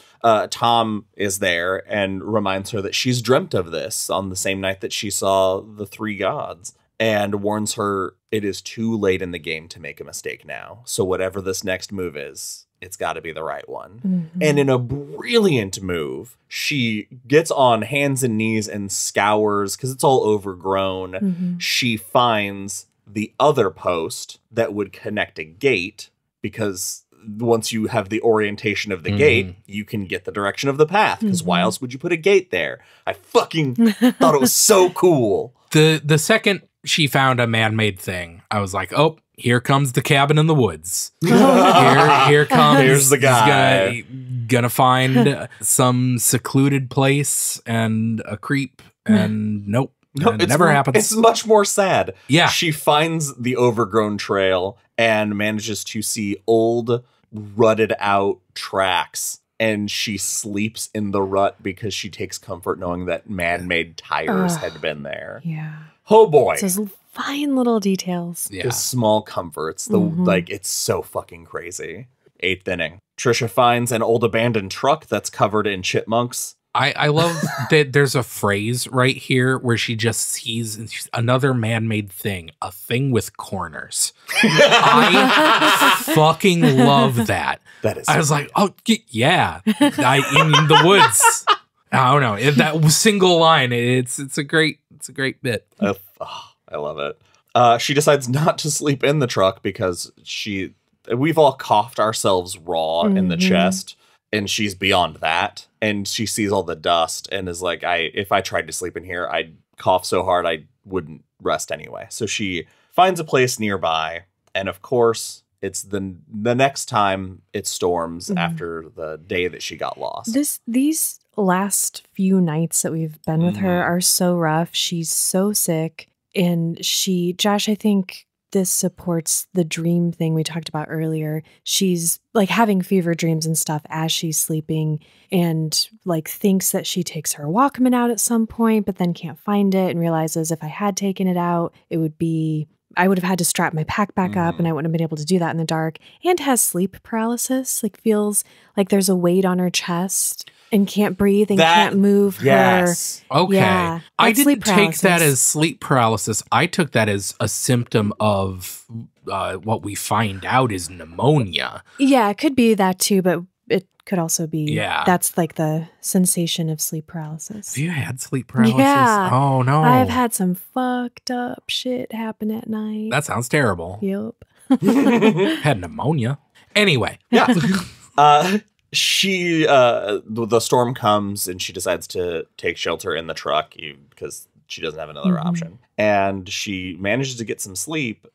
Tom is there and reminds her that she's dreamt of this on the same night that she saw the three gods, and warns her it is too late in the game to make a mistake now. So whatever this next move is, it's got to be the right one. And in a brilliant move, she gets on hands and knees and scours, because it's all overgrown. She finds the other post that would connect a gate, because once you have the orientation of the gate, you can get the direction of the path, because why else would you put a gate there? I fucking thought it was so cool. The second she found a man-made thing, I was like, oh, here comes the cabin in the woods. Here comes. Here's the guy. Gonna find some secluded place and a creep, and nope. No, it never happens. It's much more sad. Yeah. She finds the overgrown trail and manages to see old, rutted out tracks. And she sleeps in the rut because she takes comfort knowing that man-made tires had been there. Yeah. Oh boy. It's those fine little details. The small comforts. It's so fucking crazy. 8th inning. Trisha finds an old abandoned truck that's covered in chipmunks. I love that there's a phrase right here where she just sees another man-made thing, a thing with corners. I fucking love that. That is. I was like, oh, yeah. In the woods. I don't know. That single line, it's a great bit. I love it. She decides not to sleep in the truck because we've all coughed ourselves raw in the chest. And she's beyond that. And she sees all the dust and is like, if I tried to sleep in here, I'd cough so hard I wouldn't rest anyway. So she finds a place nearby. And of course, it's the next time it storms after the day that she got lost. These last few nights that we've been with her are so rough. She's so sick. And Josh, I think this supports the dream thing we talked about earlier. She's like having fever dreams and stuff as she's sleeping, and like thinks that she takes her Walkman out at some point, but then can't find it and realizes if I had taken it out, I would have had to strap my pack back up and I wouldn't have been able to do that in the dark, and has sleep paralysis, like feels like there's a weight on her chest and can't breathe and can't move her. Okay. Yeah, I didn't take that as sleep paralysis. I took that as a symptom of what we find out is pneumonia. Yeah, it could be that too, but it could also be, that's like the sensation of sleep paralysis. Have you had sleep paralysis? Yeah. Oh, no. I've had some fucked up shit happen at night. That sounds terrible. Yep. Had pneumonia. Anyway. Yeah. The storm comes and she decides to take shelter in the truck because she doesn't have another option. And she manages to get some sleep.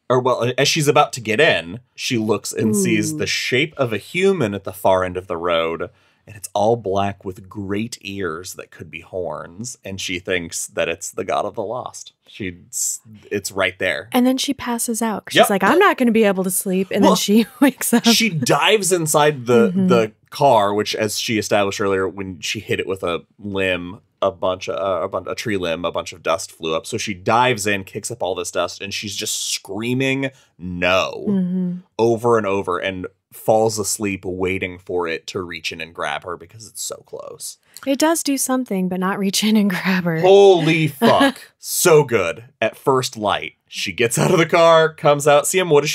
As she's about to get in, she looks and sees the shape of a human at the far end of the road. And it's all black with great ears that could be horns. And she thinks that it's the god of the lost. It's right there. And then she passes out. She's like, I'm not going to be able to sleep. And then she wakes up. She dives inside the car, which, as she established earlier, when she hit it with a limb, a tree limb, a bunch of dust flew up. So she dives in, kicks up all this dust, and she's just screaming no over and over, and falls asleep waiting for it to reach in and grab her because it's so close. It does do something, but not reach in and grab her. Holy fuck. So good. At first light, she gets out of the car, comes out. What does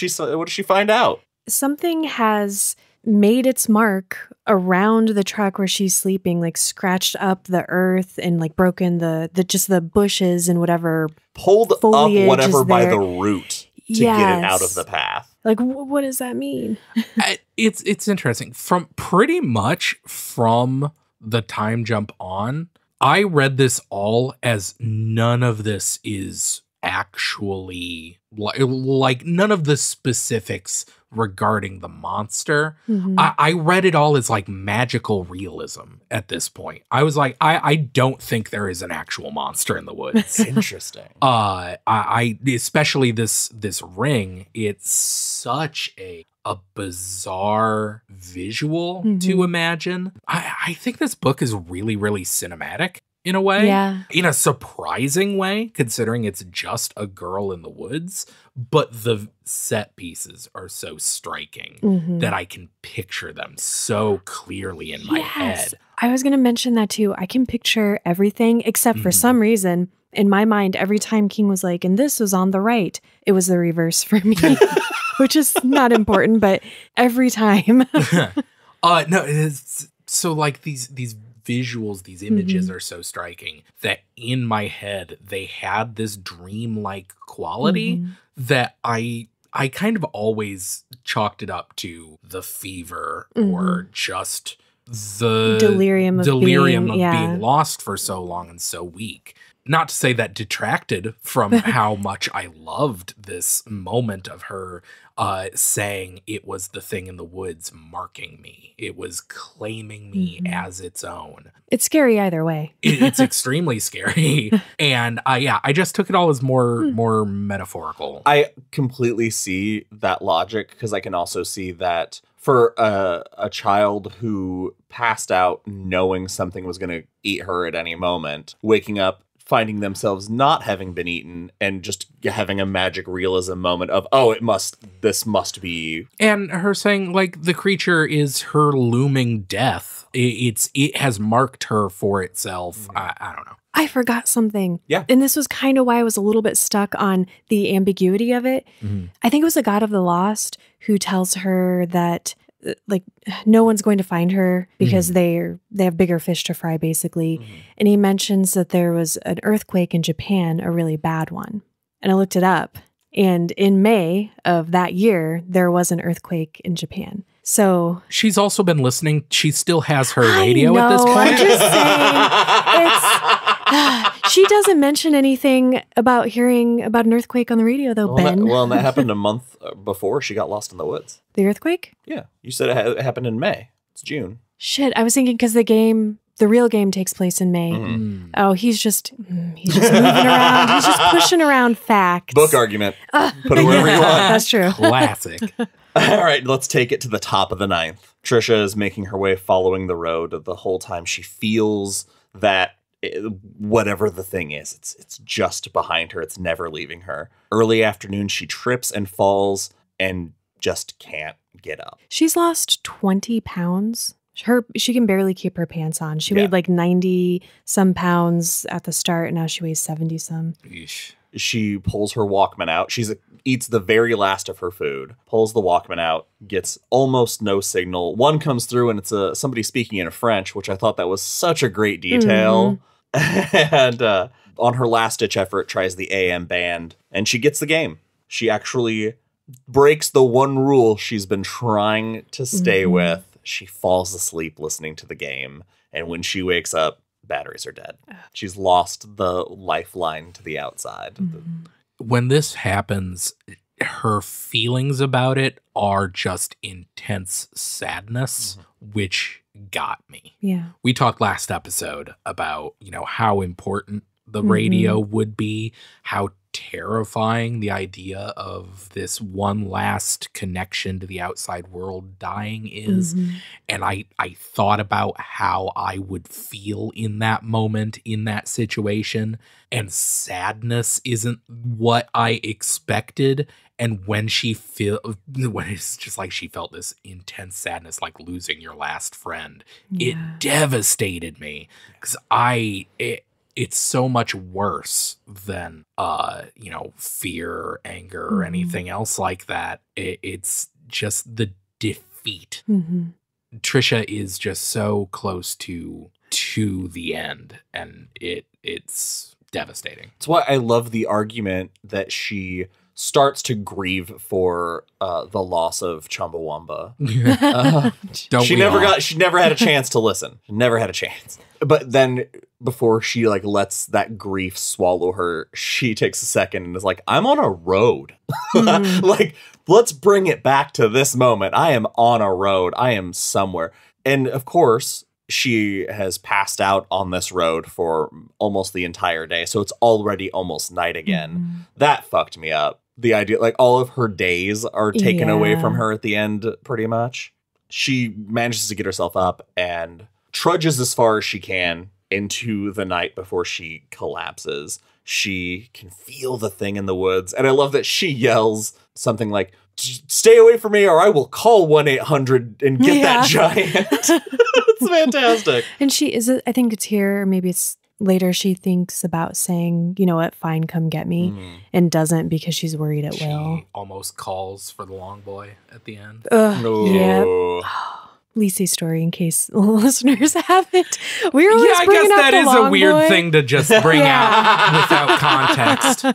she find out? Something has made its mark around the truck where she's sleeping, like scratched up the earth and like broken the just the bushes and whatever. Pulled up whatever by the root to get it out of the path. Like, what does that mean? It's interesting. From pretty much from the time jump on, I read this all as none of this is actually like none of the specifics regarding the monster. Mm-hmm. I read it all as like magical realism at this point. I was like, I don't think there is an actual monster in the woods. Interesting. I especially this ring, it's such a bizarre visual to imagine. I think this book is really, really cinematic in a way. Yeah. In a surprising way, considering it's just a girl in the woods. But the set pieces are so striking that I can picture them so clearly in my head. I was going to mention that too. I can picture everything except for some reason in my mind, every time King was like, and this was on the right, it was the reverse for me, which is not important, but every time. No, it's so like these visuals, these images are so striking that in my head, they had this dreamlike quality that I kind of always chalked it up to the fever or just the delirium of being lost for so long and so weak. Not to say that detracted from how much I loved this moment of her saying it was the thing in the woods marking me. It was claiming me as its own. It's scary either way. It's extremely scary. And I just took it all as more metaphorical. I completely see that logic because I can also see that for a child who passed out knowing something was going to eat her at any moment, waking up, finding themselves not having been eaten and just having a magic realism moment of, this must be. And her saying like the creature is her looming death. It has marked her for itself. I don't know. I forgot something. Yeah. And this was kind of why I was a little bit stuck on the ambiguity of it. I think it was the God of the Lost who tells her that like no one's going to find her because they have bigger fish to fry, basically. And he mentions that there was an earthquake in Japan, a really bad one. And I looked it up. And in May of that year, there was an earthquake in Japan. So she's also been listening. She still has her radio at this point. I'm just saying. She doesn't mention anything about hearing about an earthquake on the radio, though, Ben. And that happened a month before she got lost in the woods. The earthquake? Yeah. You said it happened in May. It's June. Shit, I was thinking because the real game takes place in May. Oh, he's just moving around. He's just pushing around facts. Book argument. Put it wherever you want. That's true. Classic. All right, let's take it to the top of the 9th. Trisha is making her way following the road the whole time. She feels that whatever the thing is, it's just behind her. It's never leaving her. Early afternoon, she trips and falls and just can't get up. She's lost 20 pounds. She can barely keep her pants on. She weighed like 90 some pounds at the start, and now she weighs 70 some. Yeesh. She pulls her Walkman out. She eats the very last of her food, pulls the Walkman out, gets almost no signal. One comes through and it's somebody speaking in French, which I thought that was such a great detail. And on her last ditch effort, tries the AM band and she gets the game. She actually breaks the one rule she's been trying to stay with. She falls asleep listening to the game. And when she wakes up, batteries are dead. She's lost the lifeline to the outside. When this happens, her feelings about it are just intense sadness, which got me. Yeah. We talked last episode about, how important the radio would be, how terrifying the idea of this one last connection to the outside world dying is. And I thought about how I would feel in that moment, in that situation, and sadness isn't what I expected. And when it's just like she felt this intense sadness, like losing your last friend, it devastated me because it's so much worse than, fear, anger, or anything else like that. It's just the feet. Trisha is just so close to the end, and it's devastating. That's why I love the argument that she starts to grieve for the loss of Chumbawamba. She never had a chance to listen. Never had a chance. But then before she like lets that grief swallow her, she takes a second and is like, I'm on a road. Like, let's bring it back to this moment. I am on a road. I am somewhere. And of course, she has passed out on this road for almost the entire day. So it's already almost night again. That fucked me up. The idea, like, all of her days are taken away from her at the end, pretty much. She manages to get herself up and trudges as far as she can into the night before she collapses. She can feel the thing in the woods. And I love that she yells something like, stay away from me or I will call 1-800 and get that giant. It's fantastic. And she is, I think it's here, or maybe it's later, she thinks about saying, you know what, fine, come get me, and doesn't because she's worried it will. She almost calls for the long boy at the end. Yeah. Lisi's story, in case listeners haven't. We were always I bringing guess up that the is long a weird boy. thing to just bring out without context.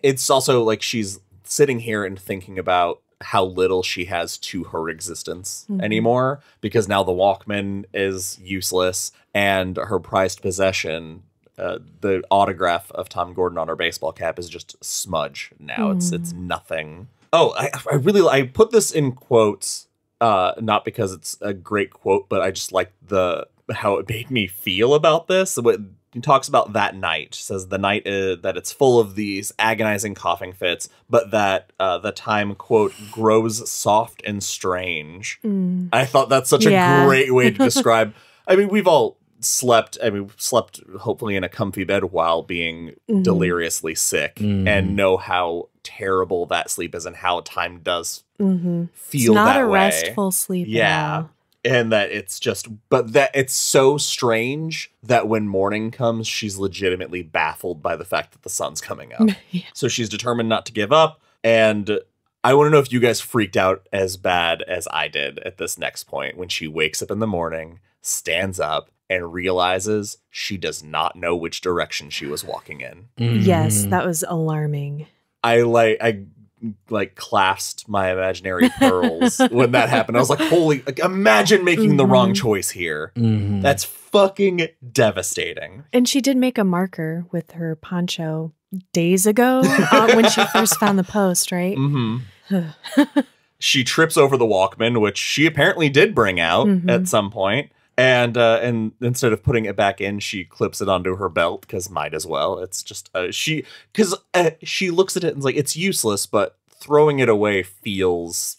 It's also like she's sitting here and thinking about how little she has to her existence anymore, because now the Walkman is useless and her prized possession, the autograph of Tom Gordon on her baseball cap, is just smudge now. It's nothing. Oh, I put this in quotes, not because it's a great quote, but I just like how it made me feel about this. He talks about that night, says the night that it's full of these agonizing coughing fits, but that the time, quote, grows soft and strange. I thought that's such a great way to describe. I mean, we've all slept. I mean, we've slept hopefully in a comfy bed while being deliriously sick, and know how terrible that sleep is and how time does feel it's not that a way. restful sleep at all. And that it's just, but that it's so strange that when morning comes, she's legitimately baffled by the fact that the sun's coming up. So she's determined not to give up. And I want to know if you guys freaked out as bad as I did at this next point, when she wakes up in the morning, stands up, and realizes she does not know which direction she was walking in. Yes, that was alarming. I clasped my imaginary pearls when that happened. I was like, holy, imagine making the wrong choice here. That's fucking devastating. And she did make a marker with her poncho days ago when she first found the post, right? She trips over the Walkman, which she apparently did bring out at some point. And instead of putting it back in, she clips it onto her belt, because might as well. It's just she looks at it and is like, it's useless, but throwing it away feels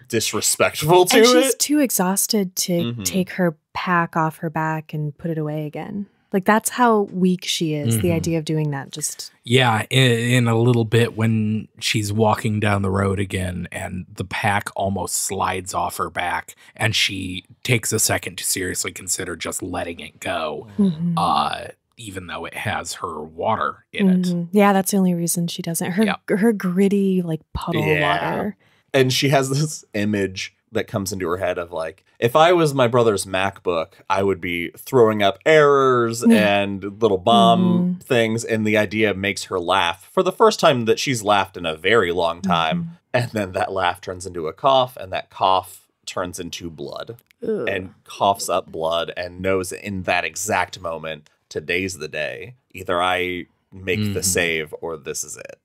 disrespectful to it. And she's too exhausted to take her pack off her back and put it away again. Like, that's how weak she is. The idea of doing that just... Yeah, in a little bit when she's walking down the road again and the pack almost slides off her back and she takes a second to seriously consider just letting it go, even though it has her water in it. Yeah, that's the only reason she doesn't. Her gritty, like, puddle water. And she has this image that comes into her head of like, if I was my brother's MacBook, I would be throwing up errors and little bomb things. And the idea makes her laugh for the first time that she's laughed in a very long time. And then that laugh turns into a cough, and that cough turns into blood. And coughs up blood and knows in that exact moment, today's the day. Either I make the save or this is it.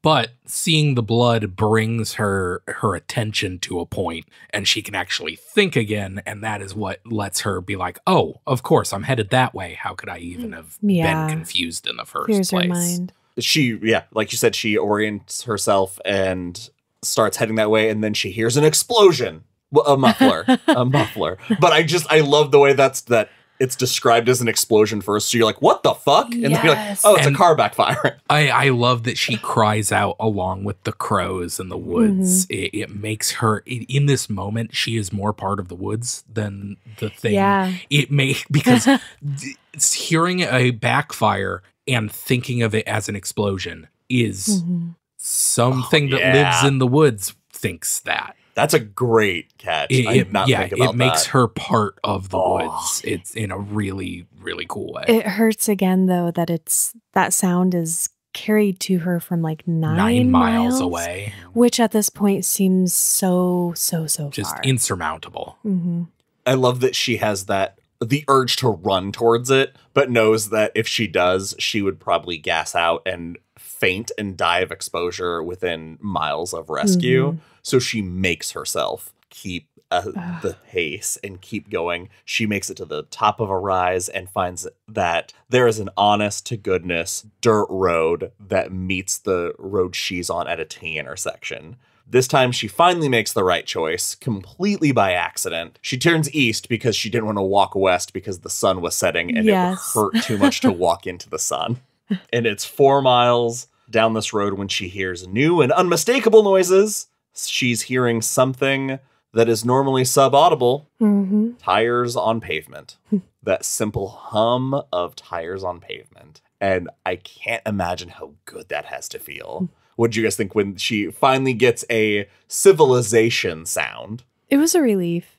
But seeing the blood brings her attention to a point, and she can actually think again, and that is what lets her be like, oh, of course, I'm headed that way. How could I even have been confused in the first Clears place? her mind. She, like you said, she orients herself and starts heading that way, and then she hears an explosion. Well, a muffler. But I love the way that it's described as an explosion first. So you're like, what the fuck? And then you're like, oh, it's a car backfiring. I love that she cries out along with the crows in the woods. It makes her, in this moment, she is more part of the woods than the thing. Yeah. Because hearing a backfire and thinking of it as an explosion is something that lives in the woods thinks that. That's a great catch. I did not think about that. It makes her part of the woods. It's in a really, really cool way. It hurts again, though, that that sound is carried to her from like 9 miles away, which at this point seems so just far. Insurmountable. Mm-hmm. I love that she has the urge to run towards it, but knows that if she does, she would probably gas out and faint and die of exposure within miles of rescue. Mm-hmm. So she makes herself keep the pace and keep going. She makes it to the top of a rise and finds that there is an honest to goodness dirt road that meets the road she's on at a T intersection. This time she finally makes the right choice, completely by accident. She turns east because she didn't want to walk west because the sun was setting and it would hurt too much to walk into the sun. And it's 4 miles down this road when she hears new and unmistakable noises. She's hearing something that is normally subaudible. Mm-hmm. Tires on pavement. That simple hum of tires on pavement. And I can't imagine how good that has to feel. What did you guys think when she finally gets a civilization sound? It was a relief.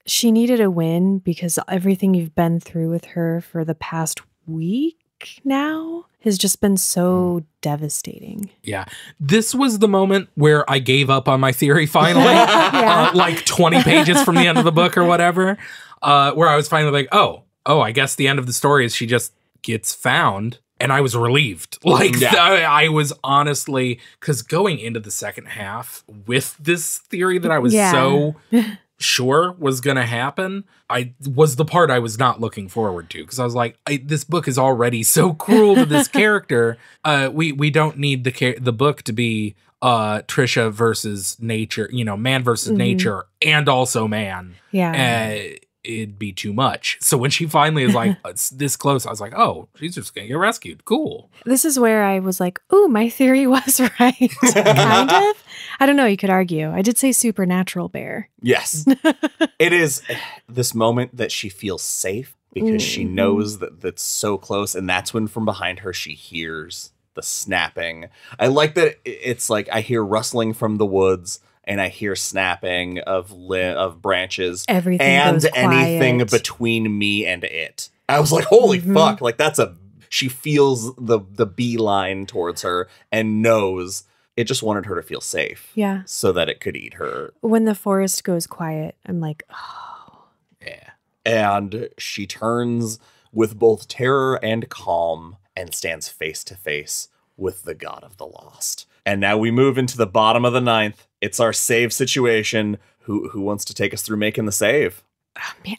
She needed a win because everything you've been through with her for the past week now has just been so devastating. Yeah. This was the moment where I gave up on my theory finally, like 20 pages from the end of the book or whatever, where I was finally like, oh, I guess the end of the story is she just gets found. And I was relieved. I was honestly, because going into the second half with this theory that I was so sure was going to happen, I was the part I was not looking forward to. Because I was like, this book is already so cruel to this character. We don't need the book to be Trisha versus nature, man versus nature, and also man. Yeah. It'd be too much. So when she finally is like, it's this close, I was like, oh, she's just gonna get rescued. Cool. This is where I was like, ooh, my theory was right. Kind of. I don't know. You could argue. I did say supernatural bear. Yes. It is this moment that she feels safe because she knows that that's so close. And that's when from behind her, she hears the snapping. I like that it's like I hear rustling from the woods. And I hear snapping of branches. Everything and goes anything quiet. Between me and it. I was like, holy fuck. Like she feels the beeline towards her and knows it just wanted her to feel safe. Yeah. So that it could eat her. When the forest goes quiet, I'm like, oh. Yeah. And she turns with both terror and calm and stands face to face with the god of the lost. And now we move into the bottom of the 9th. It's our save situation. Who wants to take us through making the save?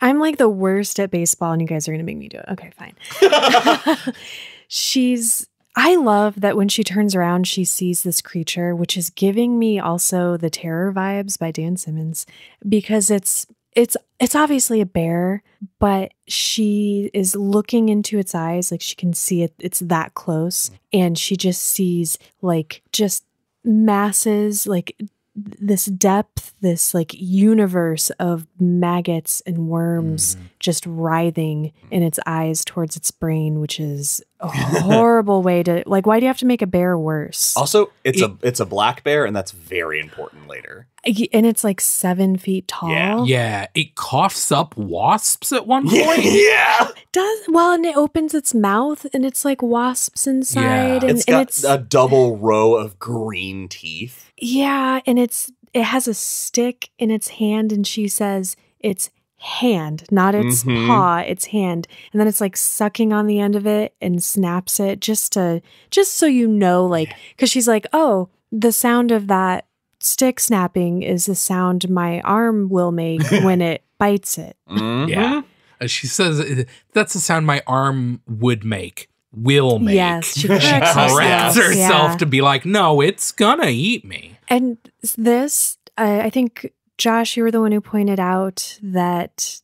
I'm like the worst at baseball, and you guys are going to make me do it. Okay, fine. I love that when she turns around, she sees this creature, which is giving me also the Terror vibes by Dan Simmons, because it's obviously a bear, but she is looking into its eyes, like she can see it. It's that close, and she just sees like just masses, like this depth, this like universe of maggots and worms just writhing in its eyes towards its brain, which is a horrible way to, like, why do you have to make a bear worse? Also, it's a black bear, and that's very important later. And it's like 7 feet tall. Yeah. It coughs up wasps at one point. Yeah. And it opens its mouth and it's like wasps inside. Yeah. And it's got it's a double row of green teeth. Yeah. And it has a stick in its hand, and she says it's hand, not its paw, its hand. And then it's like sucking on the end of it and snaps it just so you know, like, because she's like, oh, the sound of that stick snapping is the sound my arm will make when it bites it. Yeah. She says that's the sound my arm would make. Will make. Yes, she corrects herself to be like, no, it's gonna eat me. And this, I think, Josh, you were the one who pointed out that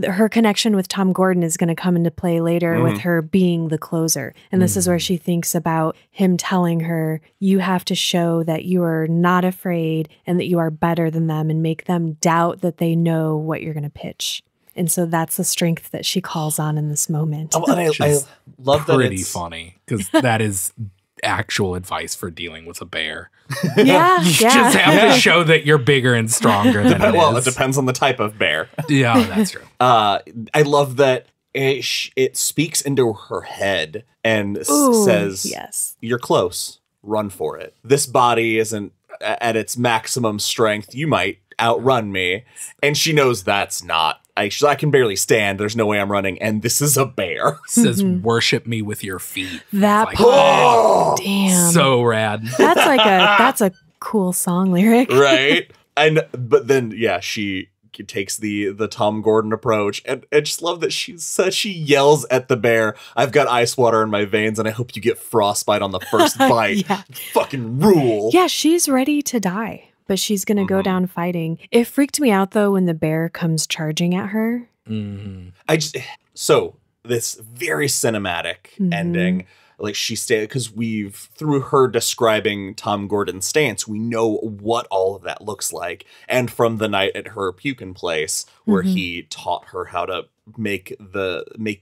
her connection with Tom Gordon is going to come into play later with her being the closer. And this is where she thinks about him telling her, you have to show that you are not afraid and that you are better than them, and make them doubt that they know what you're going to pitch. And so that's the strength that she calls on in this moment. Oh, and I love that pretty funny, because that is actual advice for dealing with a bear. Yeah, You just have to show that you're bigger and stronger than it Well, is. it depends on the type of bear. Yeah, that's true. I love that it speaks into her head and says, yes, you're close, run for it. This body isn't at its maximum strength. You might outrun me. And she knows that's not. I can barely stand. There's no way I'm running. And this is a bear. Says, worship me with your feet. That Like, part. Damn. So rad. That's a cool song lyric. Right? But then, yeah, she takes the Tom Gordon approach. And I just love that she yells at the bear, I've got ice water in my veins and I hope you get frostbite on the first bite. Yeah. Fucking rule. Yeah, she's ready to die, but she's going to go down fighting. It freaked me out, though, when the bear comes charging at her. So this very cinematic ending, like she stayed, because through her describing Tom Gordon's stance, we know what all of that looks like. And from the night at her pukin place where he taught her how to make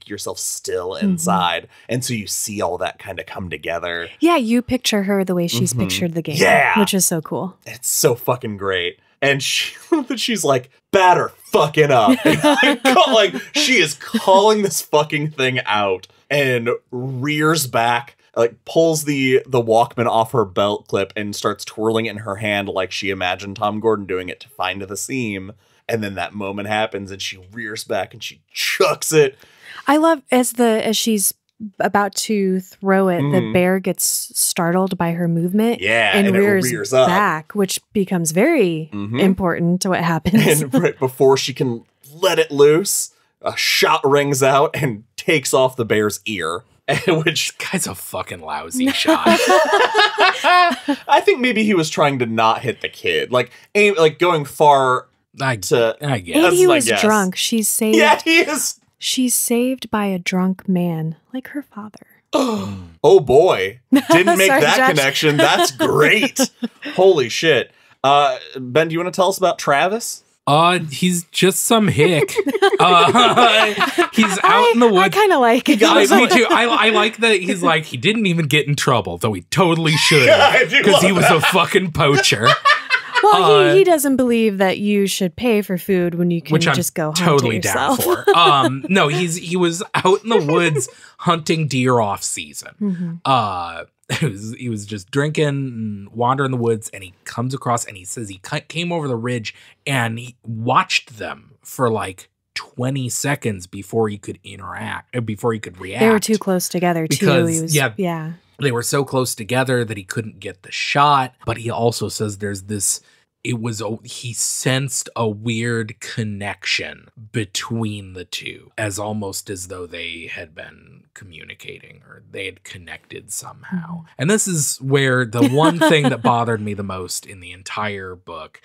yourself still inside. And so you see all that kind of come together. Yeah, you picture her the way she's pictured the game. Yeah. Which is so cool. It's so fucking great. And she's like, batter fucking up. Like, she is calling this fucking thing out and rears back, like pulls the Walkman off her belt clip and starts twirling it in her hand like she imagined Tom Gordon doing it to find the seam. And then that moment happens and she rears back and she chucks it. I love as she's about to throw it, the bear gets startled by her movement. Yeah, and it rears up. back, which becomes very important to what happens. And right before she can let it loose, a shot rings out and takes off the bear's ear. Which guy's a fucking lousy shot. I think maybe he was trying to not hit the kid, like going far. I guess. And he was drunk. She's saved. Yeah, he is. She's saved by a drunk man, like her father. Oh boy, didn't make that Josh. Connection. That's great. Holy shit. Ben, do you want to tell us about Travis? He's just some hick. He's out in the woods. I kind of like it. Me too. I like that he's like, he didn't even get in trouble, though he totally should have, because he was a fucking poacher. Well, he doesn't believe that you should pay for food when you can just go hunt totally it yourself. Down for. No, he was out in the woods hunting deer off season. He was just drinking and wandering the woods, and he comes across, and he says he came over the ridge and he watched them for like 20 seconds before he could react. They were too close together too. Yeah. They were so close together that he couldn't get the shot. But he also says he sensed a weird connection between the two, almost as though they had been communicating or they had connected somehow. And this is where the one thing that bothered me the most in the entire book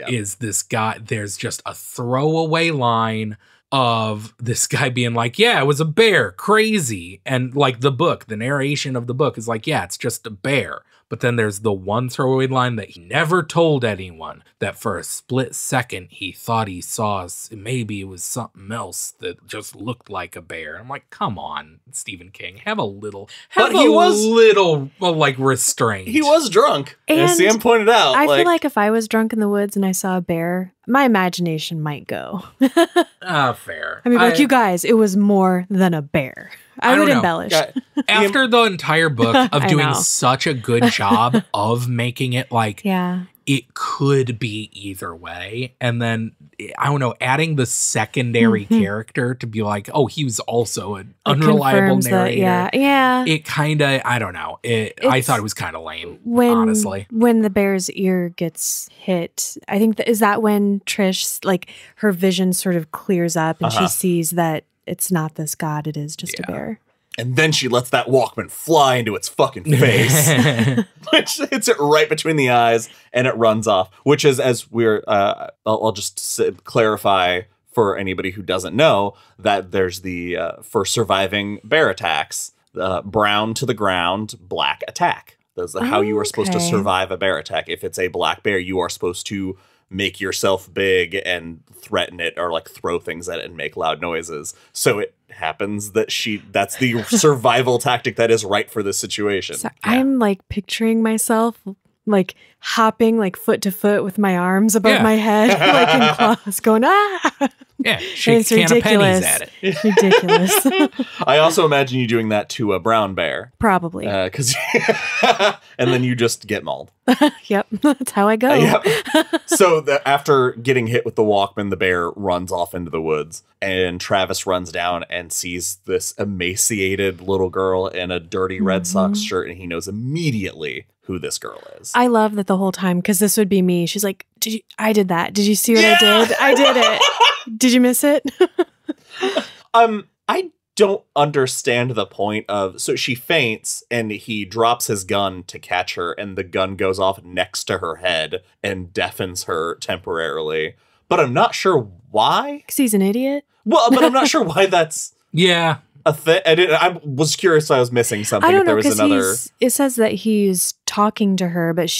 is this guy. There's just a throwaway line of this guy being like, yeah, it was a bear, crazy. And like the narration of the book is like, yeah, it's just a bear. But then there's the one throwaway line that he never told anyone, that for a split second he thought he saw, maybe it was something else that just looked like a bear. I'm like, come on, Stephen King, have a little restraint. He was drunk, as Sam pointed out. I feel like if I was drunk in the woods and I saw a bear, my imagination might go. Fair. I mean, you guys, it was more than a bear. I would embellish. After the entire book of doing such a good job of making it like it could be either way, and then I don't know, adding the secondary character to be like, oh, he was also an unreliable narrator. It kind of, I don't know. I thought it was kind of lame, honestly. When the bear's ear gets hit, I think is that when Trish, like, her vision sort of clears up and she sees that it's not this god, it is just a bear. And then she lets that Walkman fly into its fucking face. Which hits it right between the eyes and it runs off. Which is, as we're, I'll just clarify for anybody who doesn't know, that there's the, for surviving bear attacks, brown to the ground, black attack. That's how you are supposed to survive a bear attack. If it's a black bear, you are supposed to make yourself big and threaten it or like throw things at it and make loud noises. So it happens that that's the survival tactic that is right for this situation. So I'm like picturing myself like hopping like foot to foot with my arms above my head, like in claws, going, ah! Yeah, shake a can of pennies at it. Ridiculous. I also imagine you doing that to a brown bear. Probably. And then you just get mauled. Yep, that's how I go. Yep. So after getting hit with the Walkman, the bear runs off into the woods, and Travis runs down and sees this emaciated little girl in a dirty Red Sox shirt, and he knows immediately who this girl is. I love that the whole time, because this would be me. She's like, I did that. Did you see what I did? I did it. Did you miss it? I don't understand the point of, so she faints and he drops his gun to catch her, and the gun goes off next to her head and deafens her temporarily. But I'm not sure why. Because he's an idiot. Well, but I'm not sure why that's a thing. I was curious. I was missing something. I don't know, if there was another. It says that he's talking to her, but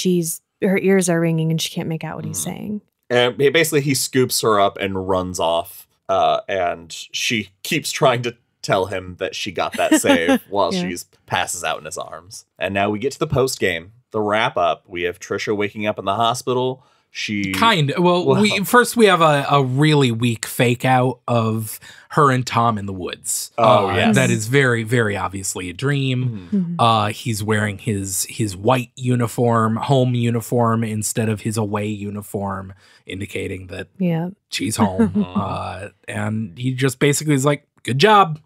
her ears are ringing and she can't make out what he's saying. And basically, he scoops her up and runs off. And she keeps trying to tell him that she got that save while she passes out in his arms. And now we get to the post game, the wrap up. We have Trisha waking up in the hospital. We have a really weak fake out of her and Tom in the woods. Yes. That is very, very obviously a dream. He's wearing his white uniform, home uniform, instead of his away uniform, indicating that she's home. And he just basically is like, good job.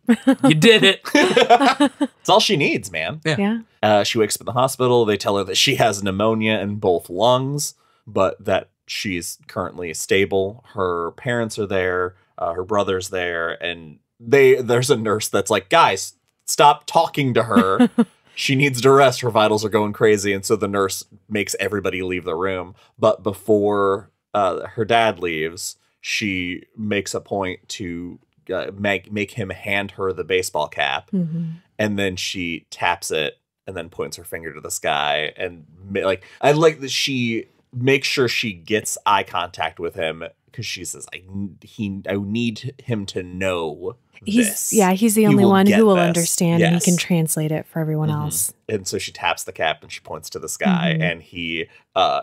You did it. It's all she needs, man. Yeah. She wakes up in the hospital. They tell her that she has pneumonia in both lungs, but that she's currently stable. Her parents are there. Her brother's there. And there's a nurse that's like, guys, stop talking to her. She needs to rest. Her vitals are going crazy. And so the nurse makes everybody leave the room. But before her dad leaves, she makes a point to make him hand her the baseball cap. And then she taps it and then points her finger to the sky. And I like that she makes sure she gets eye contact with him, because she says, I need him to know this. He's the only one who will understand, and he can translate it for everyone else. And so she taps the cap and she points to the sky, and he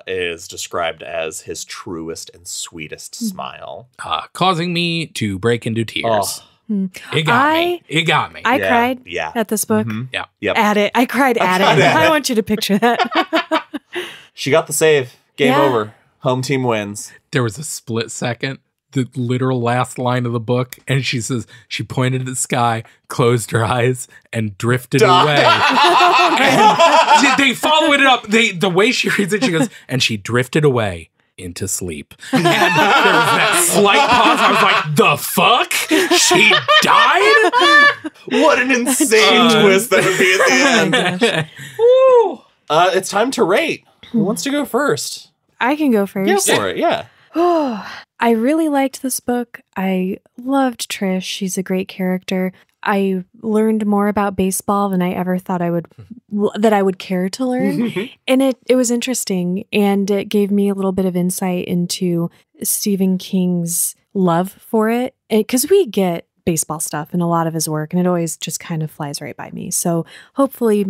is described as his truest and sweetest smile. Causing me to break into tears. It got me. I cried at this book. At it. I cried at it. I want you to picture that. She got the save. Game over. Home team wins. There was a split second, the literal last line of the book, and she says she pointed at the sky, closed her eyes, and drifted away. And they follow it up. The way she reads it, she goes, and she drifted away into sleep. And there was that slight pause. I was like, the fuck? She died? What an insane twist that would be at the end. Woo! It's time to rate. Who wants to go first? I can go first. Go for it, yeah. I really liked this book. I loved Trish. She's a great character. I learned more about baseball than I ever thought I would care to learn. And it was interesting, and it gave me a little bit of insight into Stephen King's love for it. Because we get baseball stuff in a lot of his work, and it always just kind of flies right by me. So hopefully,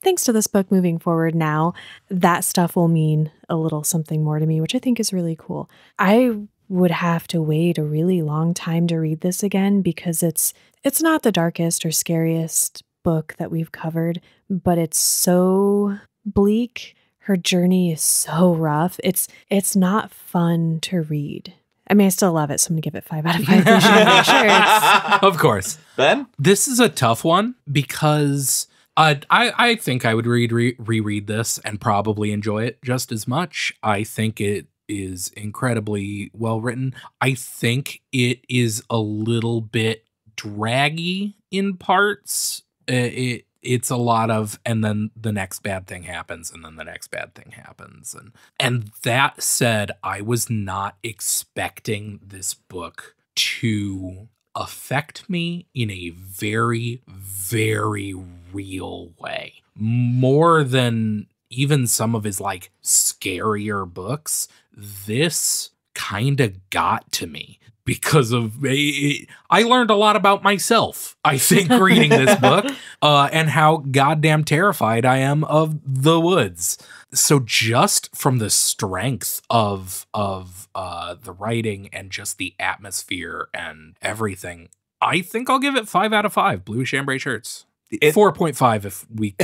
thanks to this book moving forward now, that stuff will mean a little something more to me, which I think is really cool. I would have to wait a really long time to read this again, because it's not the darkest or scariest book that we've covered, but it's so bleak. Her journey is so rough. It's not fun to read. I mean, I still love it, so I'm going to give it 5 out of 5. Sure. Of course. Ben? This is a tough one, because I think I would reread this and probably enjoy it just as much. I think it is incredibly well written. I think it is a little bit draggy in parts. It's a lot of, and then the next bad thing happens, and then the next bad thing happens. And that said, I was not expecting this book to affect me in a very, very real way. More than even some of his scarier books, this kind of got to me because of I learned a lot about myself, I think, reading this book, and how goddamn terrified I am of the woods. So just from the strength of the writing and just the atmosphere and everything, I think I'll give it 5 out of 5 blue chambray shirts. 4.5 if we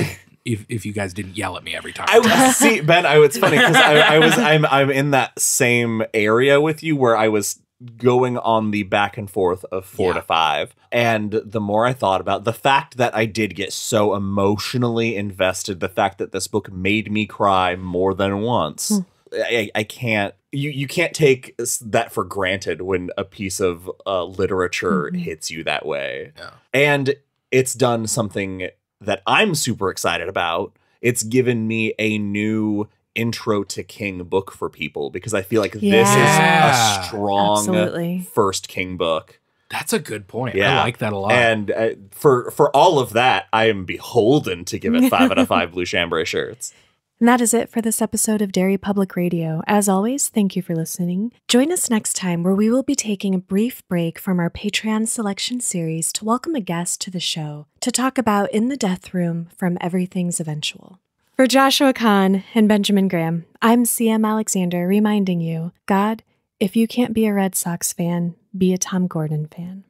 if you guys didn't yell at me every time. I see, Ben. It's funny because I'm in that same area with you where I was going on the back and forth of 4 to 5, and the more I thought about the fact that I did get so emotionally invested, the fact that this book made me cry more than once, I can't. You can't take that for granted when a piece of literature hits you that way. Yeah. And it's done something that I'm super excited about. It's given me a new intro to King book for people, because I feel like this is a strong first King book. That's a good point. I like that a lot. And for all of that, I am beholden to give it 5 out of 5 blue chambray shirts. And that is it for this episode of Derry Public Radio. As always, thank you for listening. Join us next time where we will be taking a brief break from our Patreon selection series to welcome a guest to the show to talk about In the Death Room from Everything's Eventual. For Joshua Kahn and Benjamin Graham, I'm CM Alexander reminding you, God, if you can't be a Red Sox fan, be a Tom Gordon fan.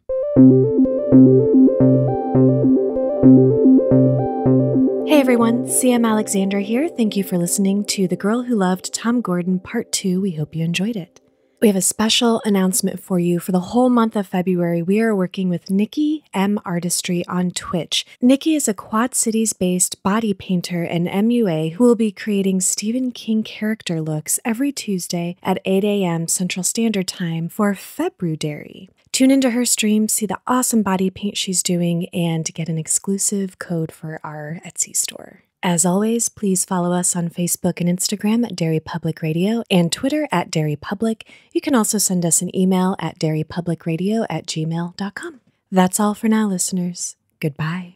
Hey everyone, CM Alexander here. Thank you for listening to The Girl Who Loved Tom Gordon Part 2. We hope you enjoyed it. We have a special announcement for you. For the whole month of February, we are working with Nikki M Artistry on Twitch. Nikki is a Quad Cities-based body painter and MUA who will be creating Stephen King character looks every Tuesday at 8 a.m. Central Standard Time for February. Tune into her stream, see the awesome body paint she's doing, and get an exclusive code for our Etsy store. As always, please follow us on Facebook and Instagram at Derry Public Radio and Twitter at Derry Public. You can also send us an email at derrypublicradio@gmail.com. That's all for now, listeners. Goodbye.